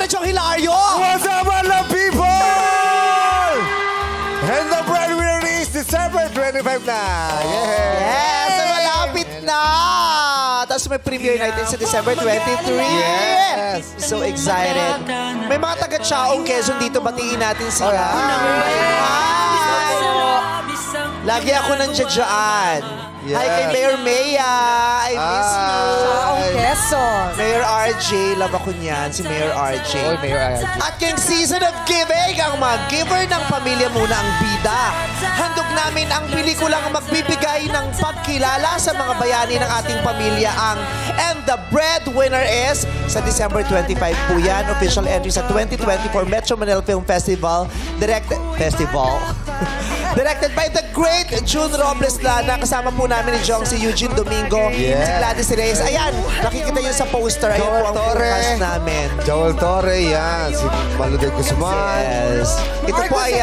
Diretsong Hilario! What's up, mga people? And the breadwinner is December 25 na. Yes! Malapit na! Tapos may premiere night din sa December 23. Yes! So excited. May mga taga-Chaong Quezon dito. Batiin natin sila. Hi! Lagi ako nandiyan. Yes. Hi kay Mayor Maya. I miss you. Chaong Quezon. Mayor RJ. Love ako niyan. Si Mayor RJ. Oy, Mayor RJ. At yung season of giving, ang mga giver ng pamilya muna ang bida. Handog namin ang pelikulang magbibigay ng pagkilala sa mga bayani ng ating pamilya ang And the Breadwinner is sa December 25 po yan. Official entry sa 2024 Metro Manila Film Festival. Directed by the great June Robles Lana. Kasama po namin ni Jong si Eugene Domingo, si Gladys Reyes. Ayan, nakikita niyo sa poster. Ayan po ang cast namin. Joel Torre, yan. Si Maluday Guzman. Yes. Ito po ay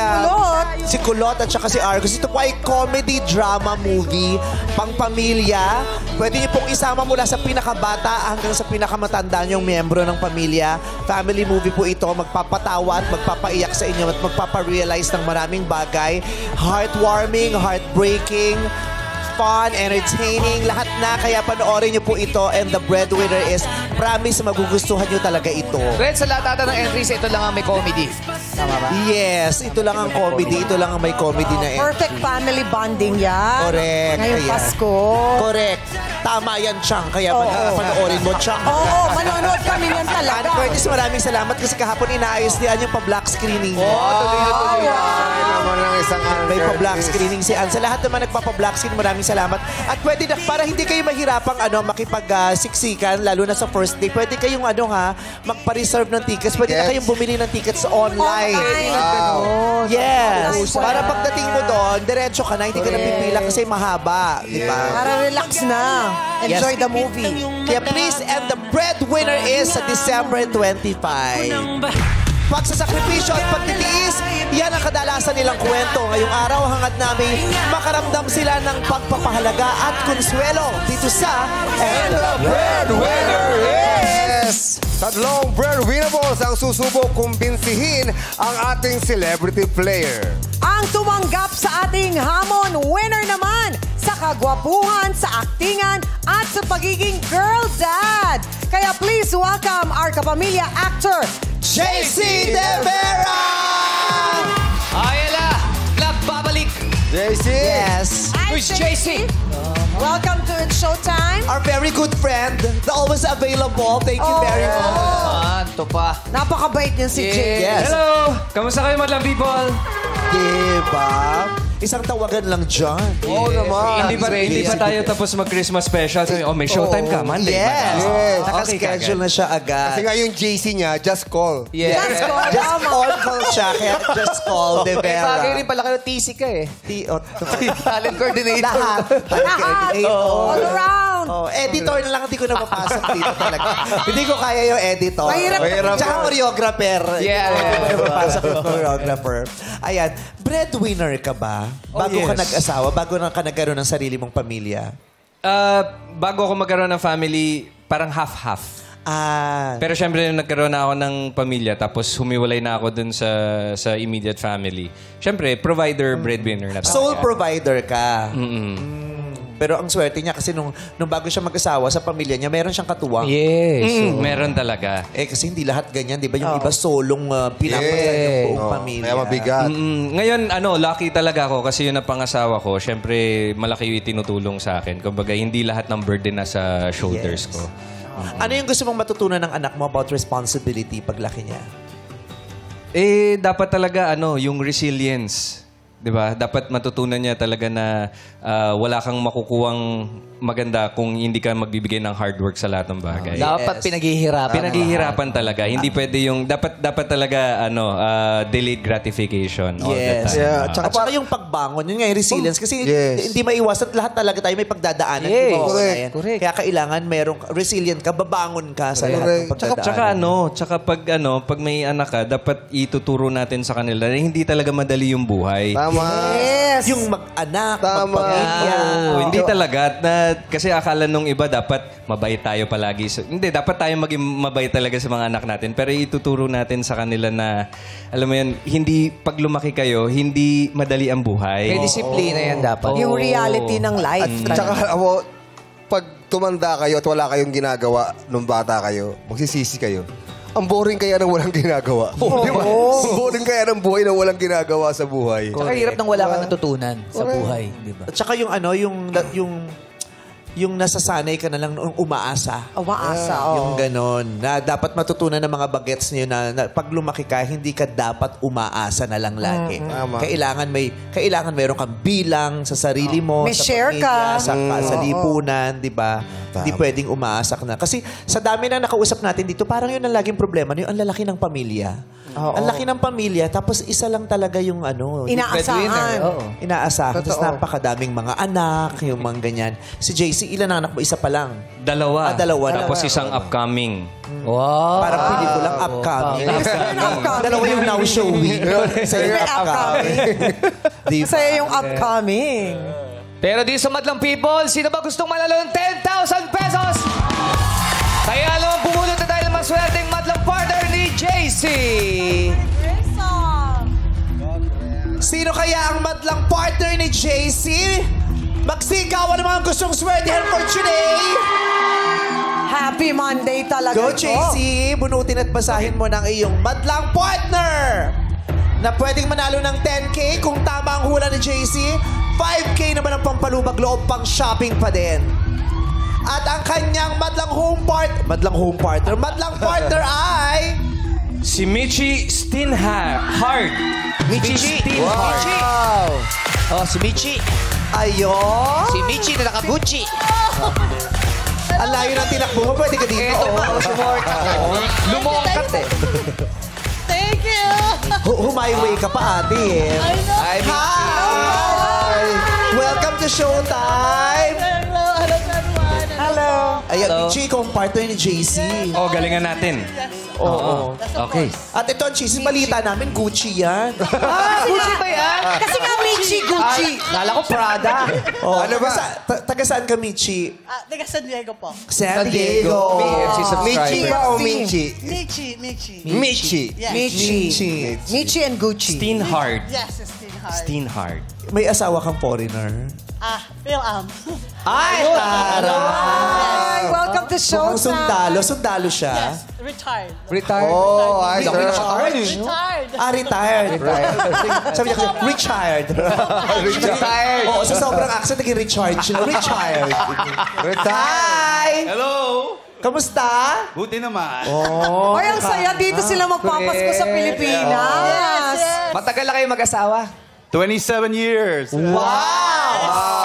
si Kulot at saka si Argus. Ito po ay comedy drama movie pang pamilya. Pwede niyo pong isama mula sa pinakabata hanggang sa pinakamatanda niyong miyembro ng pamilya. Family movie po ito. Magpapatawa at magpapaiyak sa inyo at magpaparealize ng maraming bagay. Heartwarming, heartbreaking, fun, entertaining, lahat na. Kaya panoorin niyo po ito. And the Breadwinner is, promise, magugustuhan niyo talaga ito. Red, sa lahat ata ng entries, ito lang ang may comedy. Tama ba? Yes, ito lang ang comedy. Ito lang ang may comedy na Perfect family bonding yan. Correct. Ngayong Ayan. Pasko. Correct. Tama yan, Chang. Kaya panoorin mo, Chang. Oo, manonood kami yan Ann talaga. Curtis, maraming salamat kasi kahapon inaayos niyan yung pa-black screening niya. Tuloy. Ay, naman ng isang May pa-black screening si Ann. Sa lahat naman nagpapa-black screen, maraming salamat. At pwede na, para hindi kayo mahirapang makipag-siksikan, lalo na sa first day, pwede kayong magpa-reserve ng tickets. Pwede na kayong bumili ng tickets online. Wow. Yes. Para pagdating mo doon, diretso ka na, hindi ka na pipila kasi mahaba. Di ba? Para relax na. Enjoy the movie. Kaya please, and the Breadwinner is sa December 25. Pagsasakripisyo at pagtitiis, yan ang kadalasan nilang kwento. Ngayong araw, hangad namin makaramdam sila ng pagpapahalaga at konsuelo dito sa And the Breadwinner is... Tatlong breadwinnables ang susubok kumbinsihin ang ating celebrity player. Ang tumanggap sa ating hamon, winner naman sa kagwapuhan, sa aktingan, at sa pagiging girl dad. Kaya please welcome our kapamilya actor, JC De Vera! Ayala, nagbabalik. JC! Yes. Who's JC? Welcome to It's Showtime. Our very good friend, the always available. Thank you very much. Ito pa. Napakabait niya si Jay. Yes. Hello! Kamusta kayo, madlang people? Diba? Isang tawagan lang dyan. Oo naman. Hindi pa tayo tapos mag-Christmas special. Sabi, may showtime ka, Monday. Yes. Yes. Nakaschedule na siya agad. Kasi nga yung JC niya, just call. Yeah. Let's go. Just call siya. Kaya just call De Vera. Bagay rin pala kayo, TC ka eh. Talent coordinator. Lahat. Lahat. All around. Editor na lang, hindi ko na mapasok dito talaga. Hindi ko kaya yung editor. Mahirap. Tsaka choreographer. Yeah. Hindi ko na mapasok yung choreographer. Ayan. Breadwinner ka ba? Bago ka nag-asawa? Bago ka nagkaroon ng sarili mong pamilya? Bago ako magkaroon ng family, parang half-half. Pero syempre, nagkaroon na ako ng pamilya, tapos humiwalay na ako dun sa immediate family. Syempre, provider, breadwinner na. Soul provider ka. Pero ang swerte niya kasi nung bago siya mag-asawa sa pamilya niya, meron siyang katuwang. Yes. Meron talaga. Kasi hindi lahat ganyan, di ba? Yung iba solong pinapasan yung buong pamilya. Kaya mabigat. Ngayon, lucky talaga ako kasi yun ang pangasawa ko. Syempre, malaki yung itinutulong sa akin. Kumbaga, hindi lahat ng burden na sa shoulders ko. Ano yung gusto mong matutunan ng anak mo about responsibility paglaki niya? Dapat talaga, yung resilience. Diba? Dapat matutunan niya talaga na wala kang makukuwang maganda kung hindi ka magbibigay ng hard work sa lahat ng bagay. Dapat pinaghihirapan. Pinaghihirapan talaga. Hindi pwede yung... Dapat talaga, delayed gratification all the time. Yeah. At saka yung pagbangon, yun nga yung resilience. Kasi hindi maiwasan. Lahat talaga tayo may pagdadaanan. Yes. Correct. Kaya kailangan merong resilient ka, babangon ka sa lahat ng pagdadaanan. Tsaka pag may anak ka, dapat ituturo natin sa kanila na hindi talaga madali yung buhay. Tama. Yes. Yung mag-anak, magpamilya. Hindi talaga. kasi akala nung iba dapat mabait tayo palagi. So, hindi, dapat tayo maging mabait talaga sa mga anak natin. Pero ituturo natin sa kanila na, alam mo yun, hindi, pag lumaki kayo, hindi madali ang buhay. May disiplina yan dapat. Yung reality ng life. At saka, pag tumanda kayo at wala kayong ginagawa nung bata kayo, magsisisi kayo. Ang boring kaya ng walang ginagawa. Di ba? Ang boring kaya ng buhay na walang ginagawa sa buhay. Tsaka hirap nang wala kang natutunan sa buhay. Di ba? At saka yung ano, yung nasasanay ka na lang nung umaasa. Umaasa, Yung ganon. Na dapat matutunan ng mga bagets niyo na pag lumaki ka, hindi ka dapat umaasa na lang lagi. Tama. Kailangan mayroon kang bilang sa sarili mo, May sa share pamilya, ka. sa lipunan, di ba? Hindi pwedeng umaasa ka na. Kasi sa dami na nakausap natin dito, parang yun ang laging problema. Yung ang lalaki ng pamilya. Ang laki ng pamilya, tapos isa lang talaga yung Inaasahan. inaasahan. Tapos napakadaming mga anak, yung mga ganyan. Si JC, ilan ang anak mo? Isa pa lang. Dalawa. Dalawa. Tapos isang upcoming. Wow. Parang pelikulang upcoming. Dalawa yung now showing. Isa yung upcoming. Di ba? Sa'yo yung upcoming. Pero di sa Madlang People, sino ba gustong manalo ng 10,000 pesos? Kaya naman pumunod na tayo ng maswerteng Madlang partner ni JC. Sino kaya ang madlang partner ni JC? Magsigawan ng mga gustong swertihan for today. Happy Monday talaga. Go, ito. JC. Bunutin at basahin mo ng iyong madlang partner na pwedeng manalo ng 10K kung tama ang hula ni JC. 5K naman ang pampalubag loob pang shopping pa din. At ang kanyang madlang partner ay... Si Michi Steinhardt. Michi. Steinhardt. Wow. Oh, si Michi. Ayon. Si Michi na nakagucci. Ang layo ng tinakbo mo. Pwede ka dito. Ito pa, sumorta. Lumongkat eh. Thank you. Humayway ka pa, ate. Eh. I know. Ay, Michi. Hi! Welcome to Showtime! Hello, hello everyone. Hello. Ayan, Hello. Michi, ikaw ang partner ni JC. Oh, galingan natin. Oo. Okay. At ito, JC, balita namin, Gucci yan. Gucci ba yan? Kasi nga Michi, Gucci. Kala ko Prada. Oh, Ano ba? Taga saan ka, Michi? Taga San Diego po. San Diego. PFC subscriber. Michi ba o Michi? Michi. Michi. Yes. Michi. Michi and Gucci. Steinhardt. Yes, it's Steinhardt. Steinhardt. May asawa kang foreigner. Phil Ay, taray! Hi, welcome to Mukhang Showtime. Sundalo siya. Yes, retired. Retired. Oh, ay, sir. Retired. Retired. Sabi niya kasi, Richard. Retired. Oo, sa sobrang accent, naging Richard siya. Richard. Hi! Hello! Kamusta? Buti naman. Ay, ang saya dito sila magpapasko sa Pilipinas. Matagal na kayo mag-asawa? 27 years.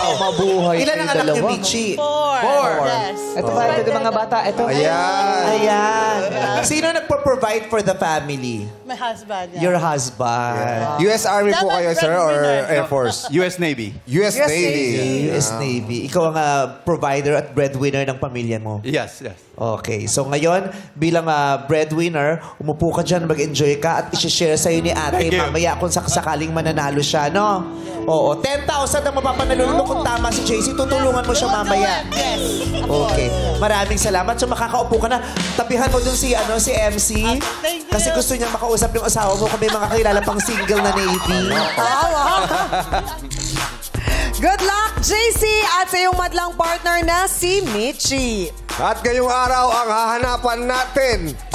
Mabuhay Ilan ang anak niyo, Michi? Four. Yes. Ito ba? Ito mga bata. Ito. Ayan. Ayan. Sino nagpo-provide for the family? My husband. Yeah. Your husband. US Army po kayo, sir, or Air Force? US Navy. US Navy. US Navy. Ikaw ang provider at breadwinner ng pamilya mo. Yes. Okay. So ngayon, bilang breadwinner, umupo ka dyan, mag-enjoy ka at isi-share sa'yo ni ate Thank you. mamaya kung sakaling mananalo siya, no? Oo. 10,000 ang mapapanalo kung tama si JC. Tutulungan mo siya mamaya. Yes. Okay. Maraming salamat. So makakaupo ka na. Tapihan mo dun si MC. Thank you. Kasi gusto niya makausap yung asawa mo kung may mga kakilala pang single na Navy. Good luck, JC, at sa iyong madlang partner na si Michi. At ngayong araw, ang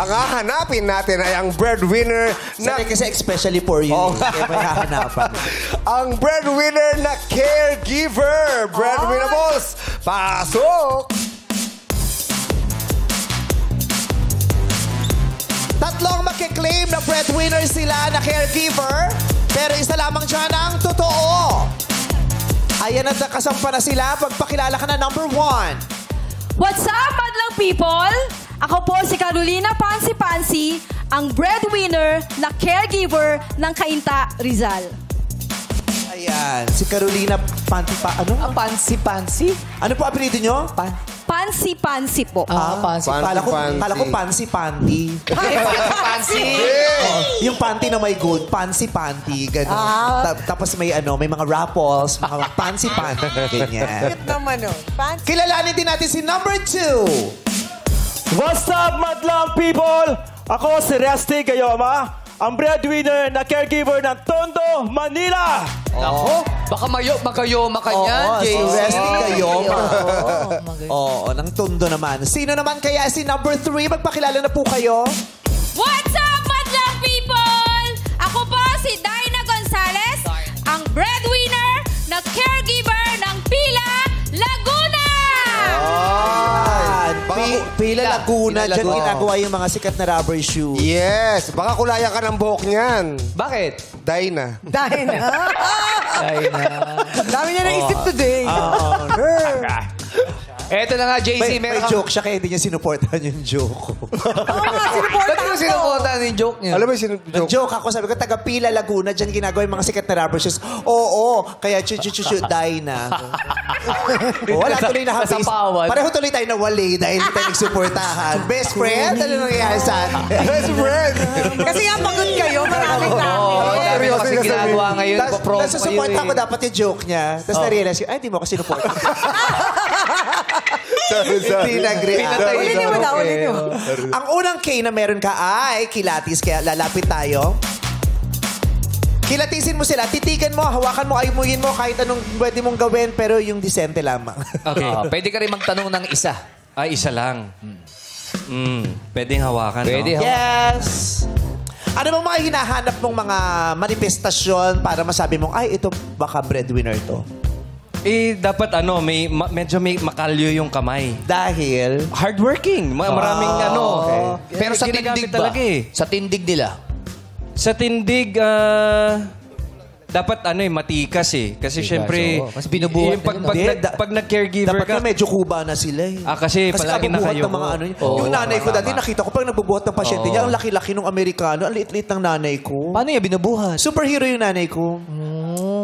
hahanapin natin ay ang breadwinner na... Kasi especially for you. Kaya may hahanapan. ang breadwinner na caregiver. Breadwinnables, pasok! Tatlong makiklaim na breadwinner sila na caregiver, pero isa lamang dyan ang totoo. Ayan at nakasampa na sila. Pagpakilala ka na number 1. What's up, madlang people? Ako po si Carolina Pansi-Pansi, ang breadwinner na caregiver ng Cainta, Rizal. Ayan. Si Carolina Panti pa... Ano? Pansi-pansi? Ano po apelido nyo? Pansi-pansi po. Fancy. Kala ko pansi-panty. Fancy. Yung panty na may gold, panty-panty, gano'n. Tapos may mga raffles, mga panty-panty, ganyan. Cute naman oh. Fancy. Kilalanin din natin si number 2. What's up, madlang people? Ako si Resty Gayoma, ang breadwinner na caregiver ng Tondo, Manila. Ako, baka magayoma ka niyan, Oo, si JC. Resty Gayoma. Oo, ng Tondo naman. Sino naman kaya si number 3? Magpakilala na po kayo. What's up, madlang people? Ako po si Dinah Gonzalez, ang breadwinner na caregiver ng Pila, Laguna. Pila Laguna. Diyan ginagawa yung mga sikat na rubber shoe. Yes. Baka kulayan ka ng buhok niyan. Bakit? Dyna. Dahil na. Dami niya naisip today. Eto na nga, JC. May joke siya kaya hindi niya sinuportahan yung joke ko. Ba't mo sinuportahan yung joke niya? Alam mo yung Nag-joke ako, sabi ko, taga Pila Laguna, dyan ginagawa yung mga sikat na rubber shoes. Oo, kaya die na. Wala tuloy na habis. Nasapawan. Pareho tuloy tayo na wali dahil hindi tayo nagsuportahan. Best friend? Ano nangyayari sa atin? Best friend. Kasi nga pagod kayo, maraming Marami kasi ginagawa ngayon. Papromo kayo Nasusuportahan ko dapat yung joke niya. Tapos na-realize ko, ay, di mo ako sinuportahan. Hindi nag-react. Ulit niyo na, ulit niyo. Ang unang K na meron ka ay kilatis, kaya lalapit tayo. Kilatisin mo sila, titigan mo, hawakan mo, ayumuin mo, kahit anong pwede mong gawin, pero yung disente lamang. Okay. Pwede ka rin magtanong ng isa. Isa lang. Pwedeng hawakan, Pwede, no? Yes! Ano bang mga hinahanap mong mga manifestasyon para masabi mong, ay, ito baka breadwinner to? Dapat medyo may makalyo yung kamay. Dahil, Hardworking. Maraming Pero sa ginagamit tindig ba? talaga eh. Sa tindig nila. Sa tindig, dapat matikas eh. Kasi syempre, oo. Mas binubuhat yung nila, no? pag nag-caregiver dapat ka, na medyo kuba na sila eh. kasi palagi kabubuhat nakayo ng mga ko. ano yun. Oo, Yung nanay ko tama. dati, nakita ko pag nagbubuhat ng pasyente niya, ang laki-laki ng Amerikano, ang liit-liit ng nanay ko. Paano niya binubuhat? Superhero yung nanay ko.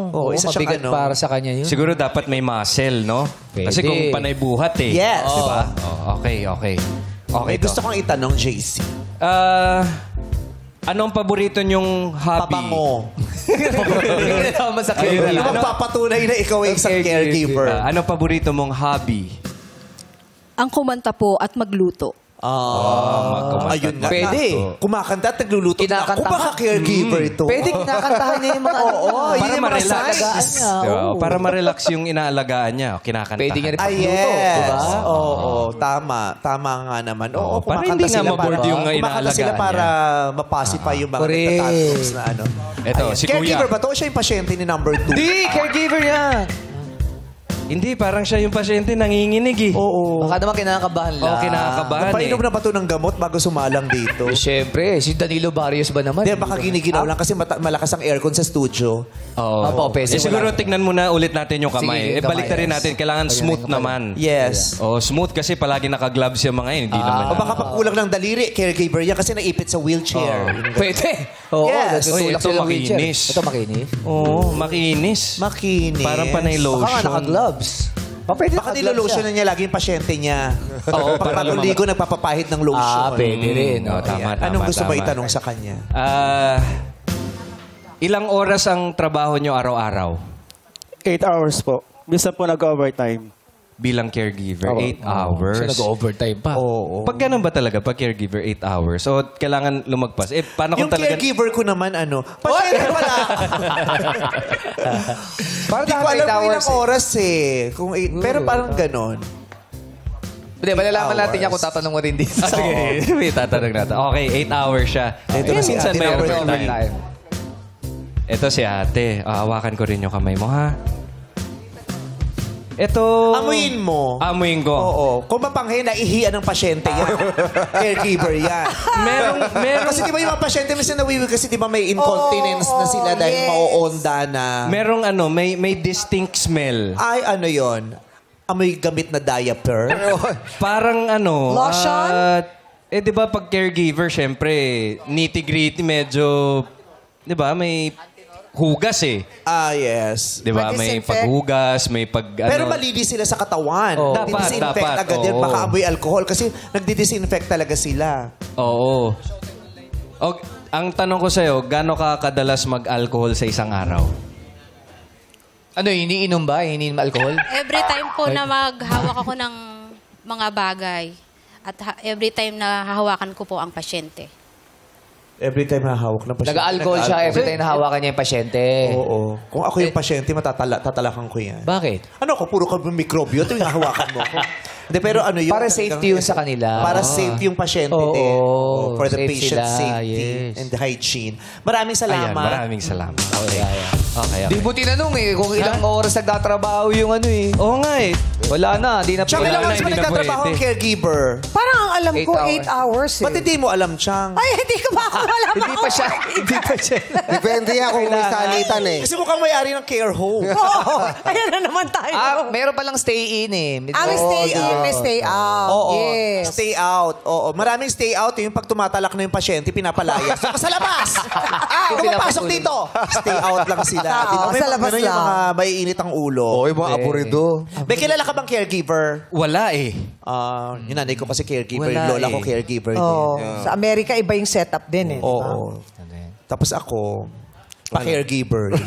Oo, isa siyang mabigat para sa kanya yun. Siguro dapat may muscle, no? Pwede. Kasi kung panay buhat eh. Yes. Diba? Okay. Okay, May gusto kong itanong, JC. Anong paborito niyong hobby? Pabango. Tama sa Ayun na Yung lang. magpapatunay na ikaw ay isang caregiver. Anong paborito mong hobby? Ang kumanta po at magluto. Magkumanta. Ayun nga. Pwede. Kumakanta at nagluluto na ako. Kinakanta Baka caregiver to. Pwede kinakantahan niya yung mga Oo, Para yun yung mga ma-relax. signs. Diba? Para ma-relax yung inaalagaan niya. Kinakanta. Pwede niya rin Ay, pagluto. yes. Diba? Oo, tama. Tama nga naman. Oo, para kumakanta hindi nga sila maboard yung kumakanta sila inaalagaan para mapacify yung mga Correct. nagtatantrums na ano. Eto, Ayun. si Kuya. Caregiver ba to? O siya yung pasyente ni number 2? Di, caregiver yan. Hindi, parang siya yung pasyente nanginginig eh. Oo. Baka naman kinakabahan lang. Oo, kinakabahan eh. Napainom na ba to ng gamot bago sumalang dito? Eh, Siyempre, si Danilo Barrios ba naman? Hindi, baka giniginaw lang kasi malakas ang aircon sa studio. Oo. Opo, pwede. Siguro tignan muna ulit natin yung kamay. Sige, Balik kamay. rin natin. Kailangan smooth naman. Yes. Oh, smooth kasi palagi naka-gloves yung mga yun. Hindi naman. O baka pag kulang ng daliri, caregiver yan kasi naipit sa wheelchair. Pwede. Oo, Yes. natutulak Ito sila ng wheelchair. makinis. Ito makinis. Oo, makinis. Makinis. Parang panay Baka nga lotion. naka-gloves. Pwede Baka nilolotion na niya lagi yung pasyente niya. Oo, para Pag ligo, nagpapapahid ng lotion. Pwede rin. Oo, tama, tama, Anong gusto mo tama. itanong sa kanya? Ilang oras ang trabaho nyo araw-araw 8 hours po. Minsan po nag-overtime. bilang caregiver? 8 hours. So, nag-overtime pa. Oo. Pag ganun ba talaga, pag caregiver, 8 hours? So, kailangan lumagpas. Paano Yung kung talaga... caregiver ko naman, pasyente wala. Parang Hindi ko lahat alam 8 kung hours ilang oras eh. Pero parang ganon. Hindi, malalaman natin yan kung tatanong mo rin dito. Sige, may tatanong natin. Okay, 8 hours siya. Ito na si Minsan ate may na overtime. Ito si ate. Hawakan ko rin yung kamay mo, ha? Ito... Amuin mo. Amuin ko. Oo. Kung mapanghe, naihiyan ng pasyente yan. Caregiver yan. Meron Kasi di ba yung mga pasyente minsan nawiwi kasi di ba may incontinence na sila dahil mauonda na. merong may distinct smell. Ay, ano yon? Amoy gamit na diaper. Parang Lotion? di ba pag caregiver, syempre, nitty-gritty, medyo, di ba, may hugas eh. Yes. Di ba? May Mag-disinfect. paghugas, may pag... Pero malinis sila sa katawan. Disinfect Dapat, agad yan. oo. Baka amoy alcohol kasi nagdi-disinfect talaga sila. Oo. Ang tanong ko sa'yo, gaano ka kadalas mag-alcohol sa isang araw? Ano, iniinom ba? Iniinom alcohol? Every time po na maghawak ako ng mga bagay at every time na hahawakan ko po ang pasyente. Every time hahawak ng pasyente. Nag-alcohol siya every time nahawakan niya yung pasyente. Oo. Kung ako yung pasyente, tatalakan ko yan. Bakit? Ano ako? Puro ka mikrobyo. Ito yung hahawakan mo ako. Hindi, pero ano yun? Para safety yun sa kanila. Para safe yung pasyente Oo, din. For the safe patient's sila, safety yes. and the hygiene. Maraming salamat. Ayan, maraming salamat. Okay. Di mo tinanong eh kung ilang oras nagtatrabaho yung ano eh. Oo nga eh. Wala na, di na Chang, ilang na, oras ba hindi na nagtatrabaho ang pwede. caregiver? Parang ang alam ko, 8 8 hours eh. Ba't hindi mo alam, Chang? Ay, hindi ko pa ako alam. Hindi pa siya. Hindi pa siya. Depende yan kung may salitan eh. Kasi mukhang may-ari ng care home. Oo. Ayan na naman tayo. Meron palang stay in eh. May stay in, may stay out. Oo. Yes. Stay out. Oo. Maraming stay out. Yung pag tumatalak na yung pasyente, pinapalaya. So, sa labas! Pumapasok dito! Stay out lang sila. Oo, Dito, may sa labas mga yung lang. mga maiinit ang ulo. Oo, yung mga aburido. May kilala ka bang caregiver? Wala eh. Yung nanay ko kasi caregiver. Wala Yung lola eh. ko caregiver Oh, din. sa Amerika, iba yung setup din eh. Oo. Tapos ako, pa-caregiver.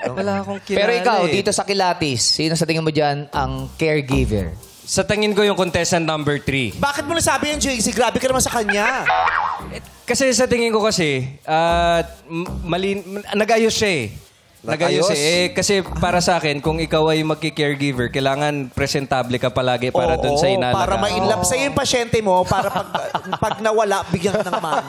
Wala akong kilala Pero ikaw, eh. dito sa Kilatis, sino sa tingin mo dyan ang caregiver? Sa tingin ko yung contestant number 3. Bakit mo nasabi yan, JC? Grabe ka naman sa kanya. Kasi sa tingin ko kasi, nag-ayos siya eh. Nag-ayos eh. Kasi para sa akin, kung ikaw ay magki-caregiver, kailangan presentable ka palagi para dun sa inalagaan. Para ma-inlove sa'yo yung pasyente mo, para pag nawala, bigyan ka ng money.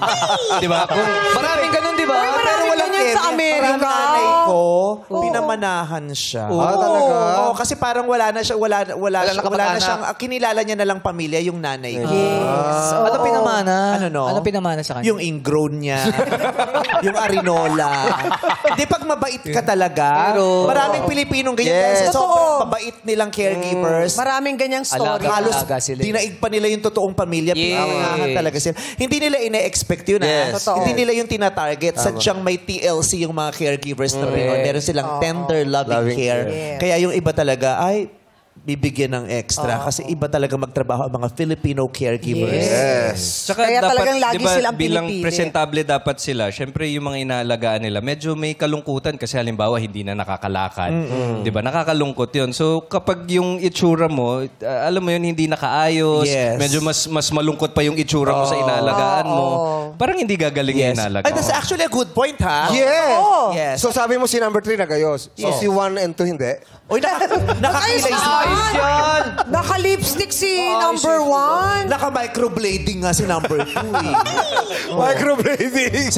Di ba? Maraming ganun, di ba? Pero walang ganyan sa Amerika. Parang nanay ko, pinamanahan siya. talaga? Oo, kasi parang wala na Wala na kamag-anak. siyang, kinilala niya na lang pamilya, yung nanay ko. Yes. Ano pinamana? Ano no? Ano pinamana sa kanya? Yung ingrown niya. Yung arinola. Di pag mabait ka talaga. Pero- Maraming Pilipinong ganyan. Yes. Kasi Totoo. sobrang mabait nilang caregivers. Maraming ganyang story. Halos Alaga sila. dinaig pa nila yung totoong pamilya. Yes. Pinangangahan talaga sila. Hindi nila ine-expect yun. Yes. Totoo. Hindi nila yung tina-target. Sadyang may TLC yung mga caregivers na Pinoy. Meron silang tender, loving Loving care. care. Kaya yung iba talaga, ay, bibigyan ng extra. Kasi iba talaga magtrabaho ang mga Filipino caregivers. Yes. Tsaka Kaya talagang lagi di ba, silang bilang pinipili. presentable dapat sila, syempre yung mga inaalagaan nila, medyo may kalungkutan kasi halimbawa hindi na nakakalakad. Di ba? Nakakalungkot yun. So kapag yung itsura mo, alam mo yun, hindi nakaayos, Yes. medyo mas malungkot pa yung itsura mo sa inaalagaan mo, parang hindi gagaling yung inalagaan. Ay, that's actually a good point, ha? Yes! Yes. So sabi mo si number 3 nagayos. So si 1 and 2 hindi? Uy, nakakilay Naka-lipstick si number 1. Naka-microblading nga si number 2 eh. Microblading!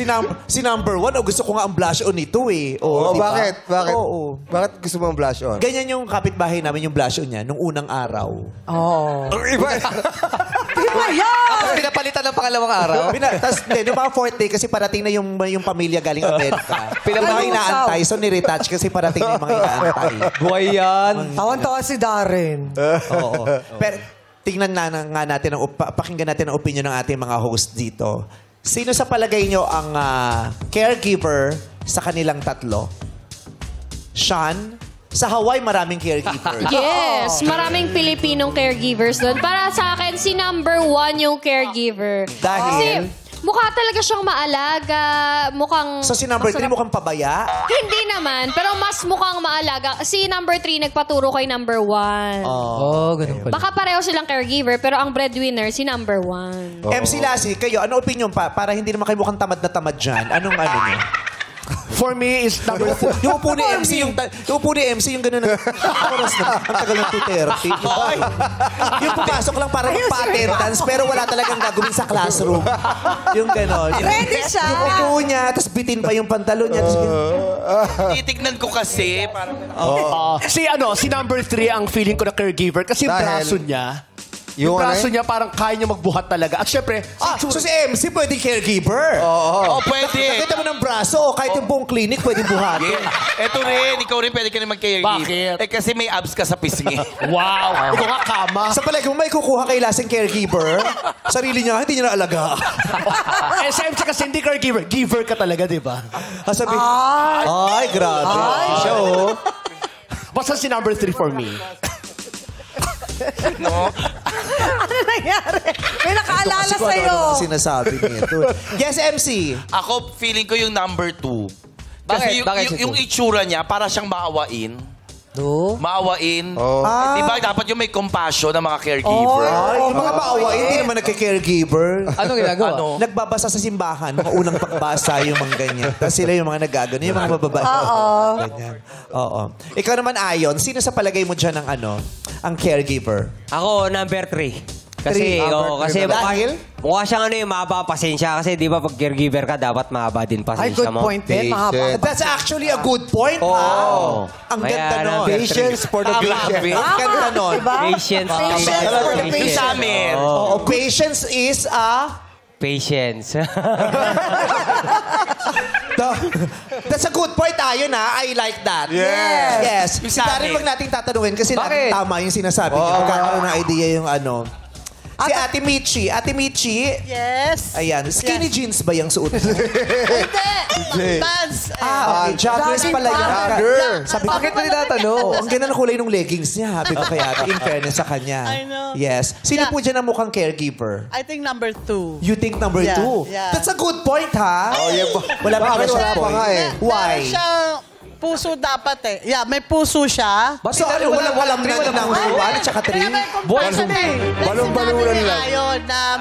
Si number 1, gusto ko nga ang blush on nito eh. Oh, diba? bakit? Bakit? Oo. Bakit gusto mo ang blush on? Ganyan yung kapitbahay namin, yung blush on niya, nung unang araw. Oh. Iba. Iba yan! Tapos pinapalitan ng pangalawang araw? Tapos, yung mga fourth day, kasi parating na yung pamilya galing Amerika. Yung mga Pinapalitan. inaantay, so niretouch kasi parating na yung mga inaantay. Buhay yan. Tawan-tawa si Darren. Oo. Pero tingnan nga natin, pakinggan natin ang opinion ng ating mga host dito. Sino sa palagay nyo ang caregiver sa kanilang tatlo? Sean? Sa Hawaii, maraming caregiver. Yes, maraming Pilipinong caregivers doon. Para sa akin, si number 1 yung caregiver. Dahil? Kasi mukha talaga siyang maalaga, mukhang... So si number 3 masarap. mukhang pabaya? Hindi naman, pero mas mukhang maalaga. Si number 3 nagpaturo kay number 1. Oh, ganun pala. Baka pareho silang caregiver, pero ang breadwinner, si number 1. MC Lassie, kayo, ano opinion pa? Para hindi naman kayo mukhang tamad na tamad dyan. Anong ano niyo? For me, is number Yung upo ni MC, yung upo ni MC, yung gano'n na, oras na, ang tagal ng 2:30. Yung pumasok lang para magpa-attendance, pero wala talagang gagawin sa classroom. Yung gano'n. Ready siya. Yung upo niya, tapos bitin pa yung pantalon niya. titignan ko kasi. Si number 3 ang feeling ko na caregiver kasi yung Dahil? braso niya. Yung braso niya parang kaya niya magbuhat talaga. At syempre, So si MC pwedeng caregiver. oh, pwede. Nakita mo ng braso, kahit yung buong clinic pwedeng buhatin. Eto rin, ikaw rin pwede ka rin mag-caregiver. Bakit? Eh kasi may abs ka sa pisngi. Wow! Ito nga, kama. Sa palagi mo, may kukuha kay lasing caregiver. Sarili niya, hindi niya naalaga. SM kasi hindi caregiver. Giver ka talaga, di ba? Sabi, ay, grabe. Siya, oh. Basta si number 3 for me. No? Ano nangyari? May nakaalala Kasi kung sa'yo. ano sinasabi nito. Yes, MC. Ako, feeling ko yung number 2. Kasi Bakit? yung itsura niya, para siyang maawain. No? Maawain. Ah. Di ba dapat yung may compassion ng mga caregiver? Ay, yung mga maawain, hindi naman nagka-caregiver. Anong ginagawa? Ano? Nagbabasa sa simbahan, mga unang pagbasa, yung mga ganyan. Tapos sila yung mga nagagano, yung mga bababae. Ganyan. Oo. Ikaw naman, Ayon, sino sa palagay mo dyan ang caregiver? Ako, number 3. Kasi, Dahil? mukha siyang mahaba pasensya. Kasi di ba pag caregiver ka, dapat mahaba din Ay, pasensya good mo. point din. Mahaba. That's actually a good point, ha? Ang ganda nun. Patience for the patient. Ang ganda nun. Diba? Patience. Patience for the Yung patient. sa amin. Oo, patience is Patience. That's a good point, Ayon, ha? I like that. Yes. Yes. Si Daryl, wag nating tatanungin kasi Bakit? tama yung sinasabi niya. Magkakaroon ng idea yung ano. Si Ate Michi. Ate Michi, Yes. ayan, skinny jeans ba yung suot mo? Hindi. Pants. Okay. Joggers pala yan. Jogger. Sabi ko, Bakit mo oh, ang ganda ng kulay ng leggings niya. Sabi ko kay Ate, in fairness sa kanya. I know. Yes. Sino Yeah. po dyan ang mukhang caregiver? I think number 2. You think number Yeah, 2? yeah. That's a good point, ha? Oh, yeah. Wala pa Bakit siya wala pa point. nga eh? Why? Meron siyang puso dapat eh. Yeah, may puso siya. So, walang number 1 at saka 3? Balong-baluran lang. Ayun, na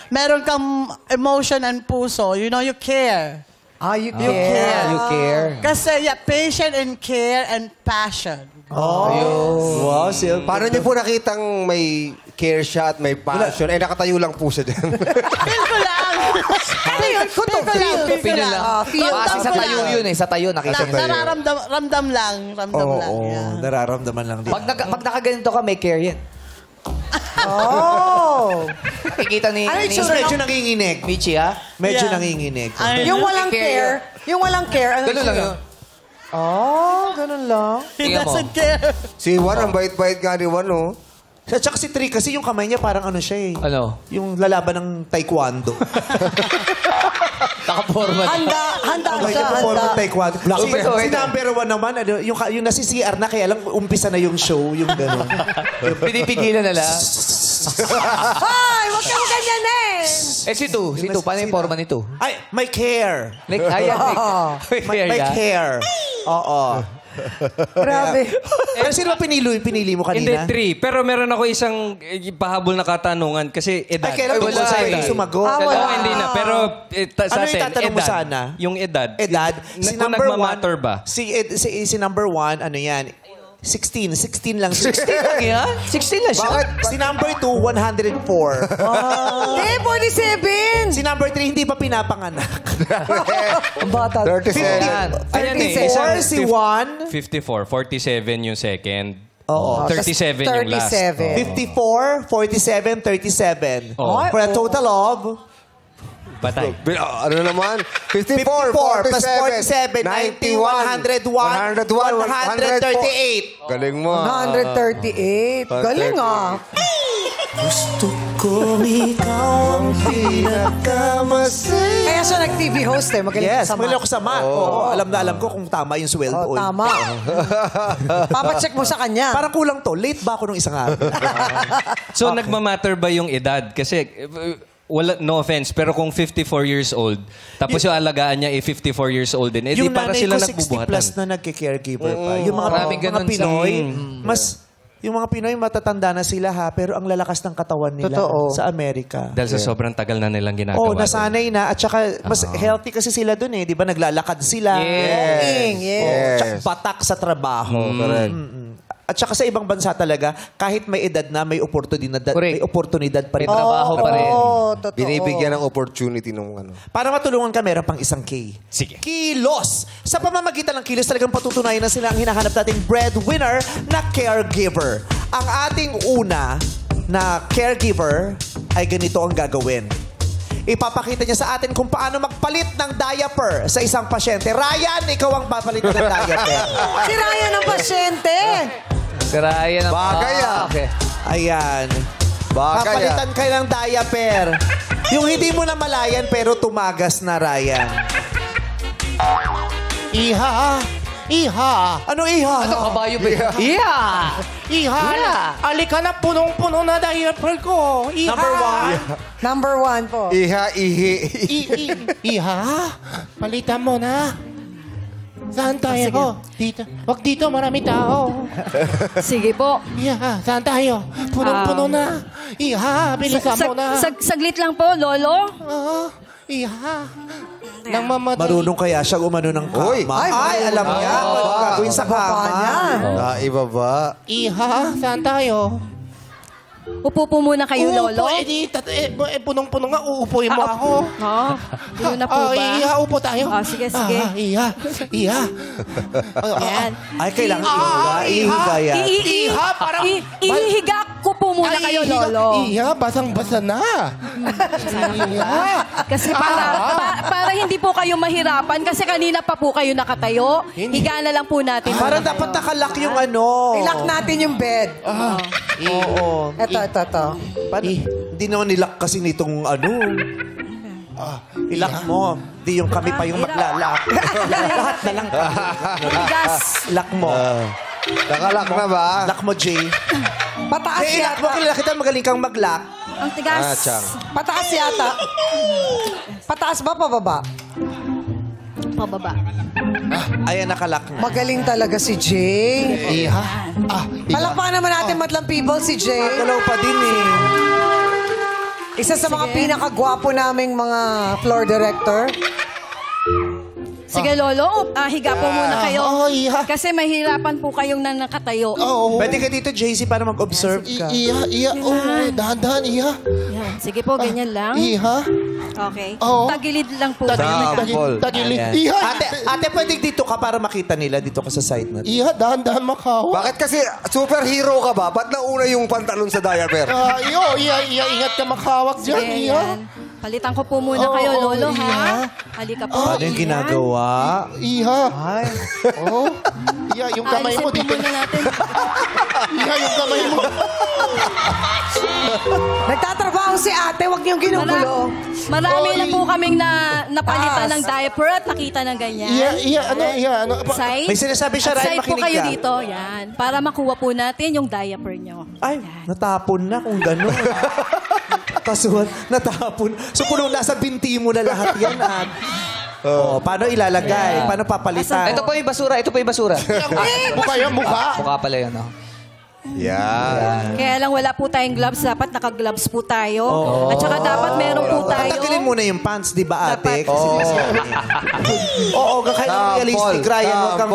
meron kang emotion and puso. You know, you care. You care. You care. Kasi, yeah, patient and care and passion. Wow, Paano niyo po nakitang may care siya at may passion? Eh, nakatayo lang po siya dyan. Feel ko lang. Feel ko lang. Kasi sa tayo yun eh. Sa tayo nakita mo. Ramdam lang. Ramdam lang. Oo, Yeah. nararamdaman lang din. Pag nakaganito ka, may care yan. Nakikita ni Medyo nanginginig. Michi, ha? Medyo Yeah. nanginginig. Yung walang care. Yung walang care. Ano Ganun lang yun. Ganun lang. He Tingnan mo. doesn't care. Si Juan, ang bait-bait nga ni Juan, oh. At saka si Tri, kasi yung kamay niya parang ano siya eh. Ano? Yung lalaban ng taekwondo. Nakaporma. Handa Kamay siya. niya perform ng Handa. taekwondo. Si number 1 naman, yung nasi CR na, kaya lang umpisa na yung show, yung gano'n. Pinipigilan na lang. Hoy, wag kang ganyan eh. Eh, si Tu, paano yung forma ni Tu? Ay, may care. Like, ayan, May care. Oo. Grabe. Pero sino ba pinili mo Hindi, kanina? 3. Pero meron ako isang pahabol na katanungan kasi edad. Ay, kailan tungkol sa'yo yung sumagot? Dalawa hindi na. Pero sa Ano yung atin, tatanong mo edad. sana? Yung edad. Edad? Si number 1. Nagmamatter ba? Si number 1, ano yan? 16 lang. 16 lang yan? 16 lang siya? Bakit? Si number 2, 104. Hindi, 47. Si number 3, hindi pa pinapanganak. Ang bata. 37. Ayan eh. 54, isang si 1. 54. 47 yung second. Oo. 37 yung last. 37. 54, 47, 37. Oh. For a total of... Patay. Ano naman? 54, 54 plus 47, 90, 101, 138. Galing mo. 138. Galing ah. Gusto ko ikaw ang pinakamasaya. Kaya siya nag-TV host eh. Magaling Yes, sa magaling math. ako sa math. Oo, alam na alam ko kung tama yung sweldo. Oh, tama. Papacheck mo sa kanya. Parang kulang to. Late ba ako nung isang araw? So, nagmamatter ba yung edad? Kasi, wala, no offense, pero kung 54 years old, tapos yung alagaan niya 54 years old din, Yung para nanay sila ko 60 nagbubuhatan. plus na nagke-caregiver pa. Yung Maraming mga ganun Pinoy, sa- yung mga Pinoy matatanda na sila ha, pero ang lalakas ng katawan nila Totoo. sa Amerika. Dahil sa sobrang tagal na nilang ginagawa. Oh, nasanay na. At saka, mas healthy kasi sila dun eh. Di ba? Naglalakad sila. Walking, yes. Tsaka batak sa trabaho. At saka sa ibang bansa talaga, kahit may edad na, may oportunidad, Correct. may oportunidad pa rin. Trabaho pa rin. Oo, totoo. Binibigyan ng opportunity nung ano. Para matulungan ka, meron pang isang K. Sige. Kilos! Sa pamamagitan ng kilos, talagang patutunayan na sila ang hinahanap nating breadwinner na caregiver. Ang ating una, na caregiver ay ganito ang gagawin. Ipapakita niya sa atin kung paano magpalit ng diaper sa isang pasyente. Ryan, ikaw ang papalit ng diaper. Si Ryan ang pasyente. Si Ryan ang... Bagay, Okay. Ayan. Bagay, Papalitan kayo ng diaper. Yung hindi mo na malayan pero tumagas na, Ryan. Iha! Iha! Ano iha? Ano, kabayo ba? Yeah! Iha! Alika na, punong-puno na diaper ko. Iha! Number 1 po. Iha, ihi. Iha! Palitan mo na. Saan tayo? Dito. Wag dito, marami tao. Sige po. Iha, saan tayo? Punong-puno na. Iha, bilisan mo na. Saglit lang po, Lolo. Iha. Nang mamatay. Marunong kaya siya umano ng kama? Uy. Ay, alam niya. Ano gagawin sa kama? Ibaba. Iha, saan tayo? Upo po muna kayo, Lolo. Punong-puno nga, uupuin mo ako. Oo. Yun na po ba? Iha, upo tayo. Sige, sige. Iha, iha. Yan. Ay, kailangan ihiga yan. Iha, parang... Ihihiga ko po muna kayo, Lolo. Iha, basang-basa na. Iha. Kasi para hindi po kayo mahirapan, kasi kanina pa po kayo nakatayo. Higa na lang po natin. Parang dapat nakalock yung ano. Ilock natin yung bed. Oo. Ito. Hindi naman nilock kasi nitong ano. Ilock mo. Di yung kami pa yung maglalak. Lahat na lang kami. Tigas. Lock mo. Nakalock na ba? Lock mo, Jay. Pataas Jay, lock mo. yata. Kilala kita magaling kang mag-lock. Ang tigas. Chang. Pataas yata. Pataas ba, pababa? Pababa. Ayan, nakalock na. Magaling talaga si Jay. Iha. Palakpakan naman natin, Madlang People, si Jay. Galaw pa din eh. Isa sa mga pinakagwapo naming mga floor director. Sige, Lolo. Higa po muna kayo. Iha. Kasi mahirapan po kayong nakatayo. Pwede ka dito, JC, para mag-observe ka. Iha. Dahan-dahan, iha. Yan. Sige po, ganyan lang. Iha. Okay. Oo. Tagilid lang po. Tagilid. Iha. Ate, pwede dito ka para makita nila dito ka sa side natin. Iha, dahan-dahan makawa. Bakit kasi superhero ka ba? Ba't nauna yung pantalon sa diaper? Iha, ingat ka makawak dyan, Sige, iha. yan. Palitan ko po muna kayo, Lolo, ha? Halika po. Ano yung ginagawa? Iha. Ay. Oh. Iha, yung kamay mo Alisin po dito. muna natin. Iha, yung kamay mo. Nagtatrabaho si ate, wag niyong ginugulo. Marami na po kaming napalitan ng diaper at nakita ng ganyan. Iha, ano? Side. May sinasabi siya, At Ryan, side po makinig kayo ka. dito. Yan. Para makuha po natin yung diaper nyo. Ay, natapon na kung gano'n. Kasuhan, natapon. So, kung nasa binti mo na lahat yan, at... paano ilalagay? Paano papalitan? Ito po yung basura. Ito po yung basura. Mukha yan, mukha. Mukha pala yun, oh. Yan. Kaya lang wala po tayong gloves. Dapat naka-gloves po tayo. At saka dapat meron po tayo. Tatanggalin muna yung pants, di ba, ate? Dapat. Oo, kaya realistic, Ryan. Huwag kang...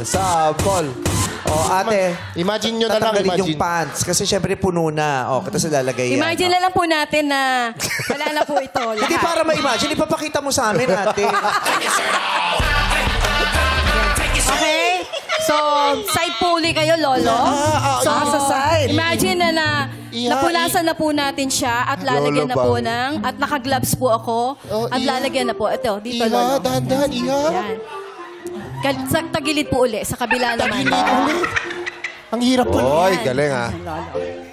Sample. Ate. Imagine nyo na lang, tatanggalin yung imagine. pants. Kasi syempre puno na. Tapos ilalagay yan. Imagine na lang po natin na wala na po ito. Lahat. Hindi para ma-imagine. Ipapakita mo sa amin, ate. Okay? So, side po uli kayo, Lolo. So, sa side. Imagine na napunasan na po natin siya at lalagyan na po ng... At naka-gloves po ako. At lalagyan na po. Ito, dito, Iha, Lolo. dahan-dahan, iha. Yan. Sa tagilid po uli, sa kabila naman. Ang hirap po. Oy, galing ah.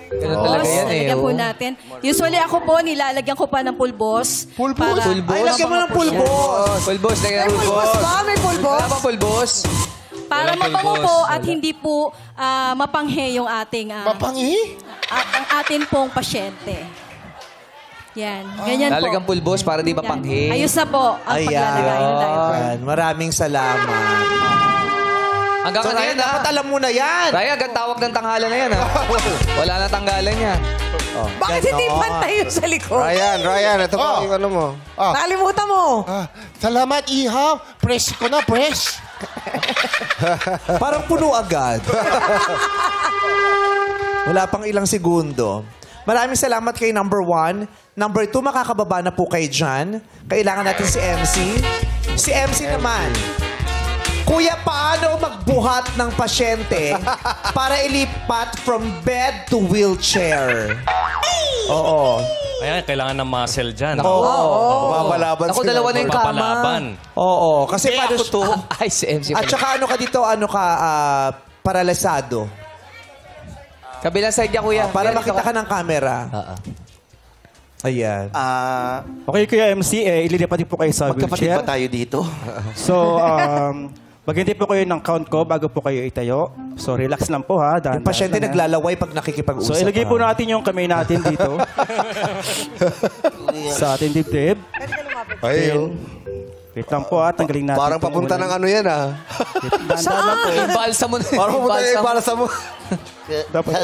Ganun talaga yan, eh. Lalagyan po oh. natin. Usually ako po, nilalagyan ko pa ng pulbos. Pulbos? Ay, lagyan mo ng pulbos. Pulbos. Lagyan ng Pulbos pulbos. ba? May pulbos? Wala bang pulbos? Para Walang mabango pulbos. po at hindi po mapanghe yung ating... Mapanghi? ang atin pong pasyente. Yan. Ganyan po. Lalagyan pulbos para di mapanghi. Ayos na po ang paglalagay ng diaper. Ayan. Maraming salamat. Hanggang So, ano Ryan, yan, ha? dapat alam mo na yan. Ryan, hanggang tawag ng tanghalan na yan, ha? Wala na tanggalan yan. Bakit hindi pantay yung sa likod? Ryan, ito pa yung ano mo. Nakalimutan mo. Salamat, iha. Fresh ko na, fresh. Parang puno agad. Wala pang ilang segundo. Maraming salamat kay number 1. Number 2, makakababa na po kayo dyan. Kailangan natin si MC. Si MC naman, Kuya, paano magbuhat ng pasyente para ilipat from bed to wheelchair? Oo. Ayan, kailangan ng muscle dyan. Mapapalaban Ako, dalawa na yung kama. Oo. Kasi Kaya paano ako to. Ay, si MC. At saka ano ka dito, paralisado. Kabilang side niya, kuya. Para makita ka ng camera. Ayan. Okay, Kuya MC, ililipat po kayo sa Magkapatid wheelchair. ba tayo dito? So, maghintay po kayo ng count ko bago po kayo itayo. So, relax lang po ha. Yung pasyente naglalaway pag nakikipag-usap. So, ilagay po natin yung kamay natin dito. Sa ating dibdib. Ayun. Wait lang po ha, tanggalin natin. Parang papunta ng ano yan ah. Saan? Balsa mo na. Parang papunta yung balsa mo.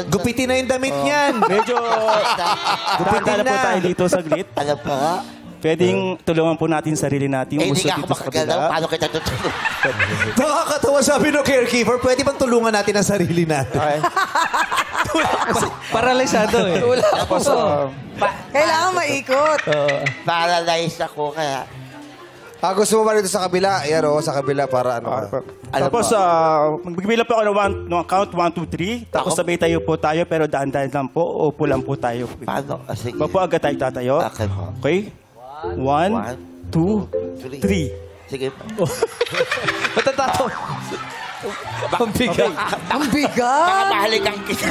Gupitin na yung damit niyan. Medyo dahan na po tayo dito saglit. Ano pa? Pwedeng tulungan po natin sarili natin. Hindi Umusod nga ako dito sa makagalaw. kabila. Paano kita tutulog? Nakakatawa sabi ng caregiver, pwede bang tulungan natin ang sarili natin? Okay. Paralisado eh. Tapos, Kailangan maikot. Paralyzed ako kaya. Gusto mo ba dito sa kabila? Ayan o, sa kabila para ano. tapos magbibilang po ako ng count 1, 2, 3. Tapos sabay tayo po tayo pero daan-daan lang po. Upo lang po tayo. Paano? Sige. Wag po agad tayo tatayo. Okay po. Okay? 1, 2, 3. Sige po. Matatato. Ang bigat. Ang bigat. Baka mahalikan kita.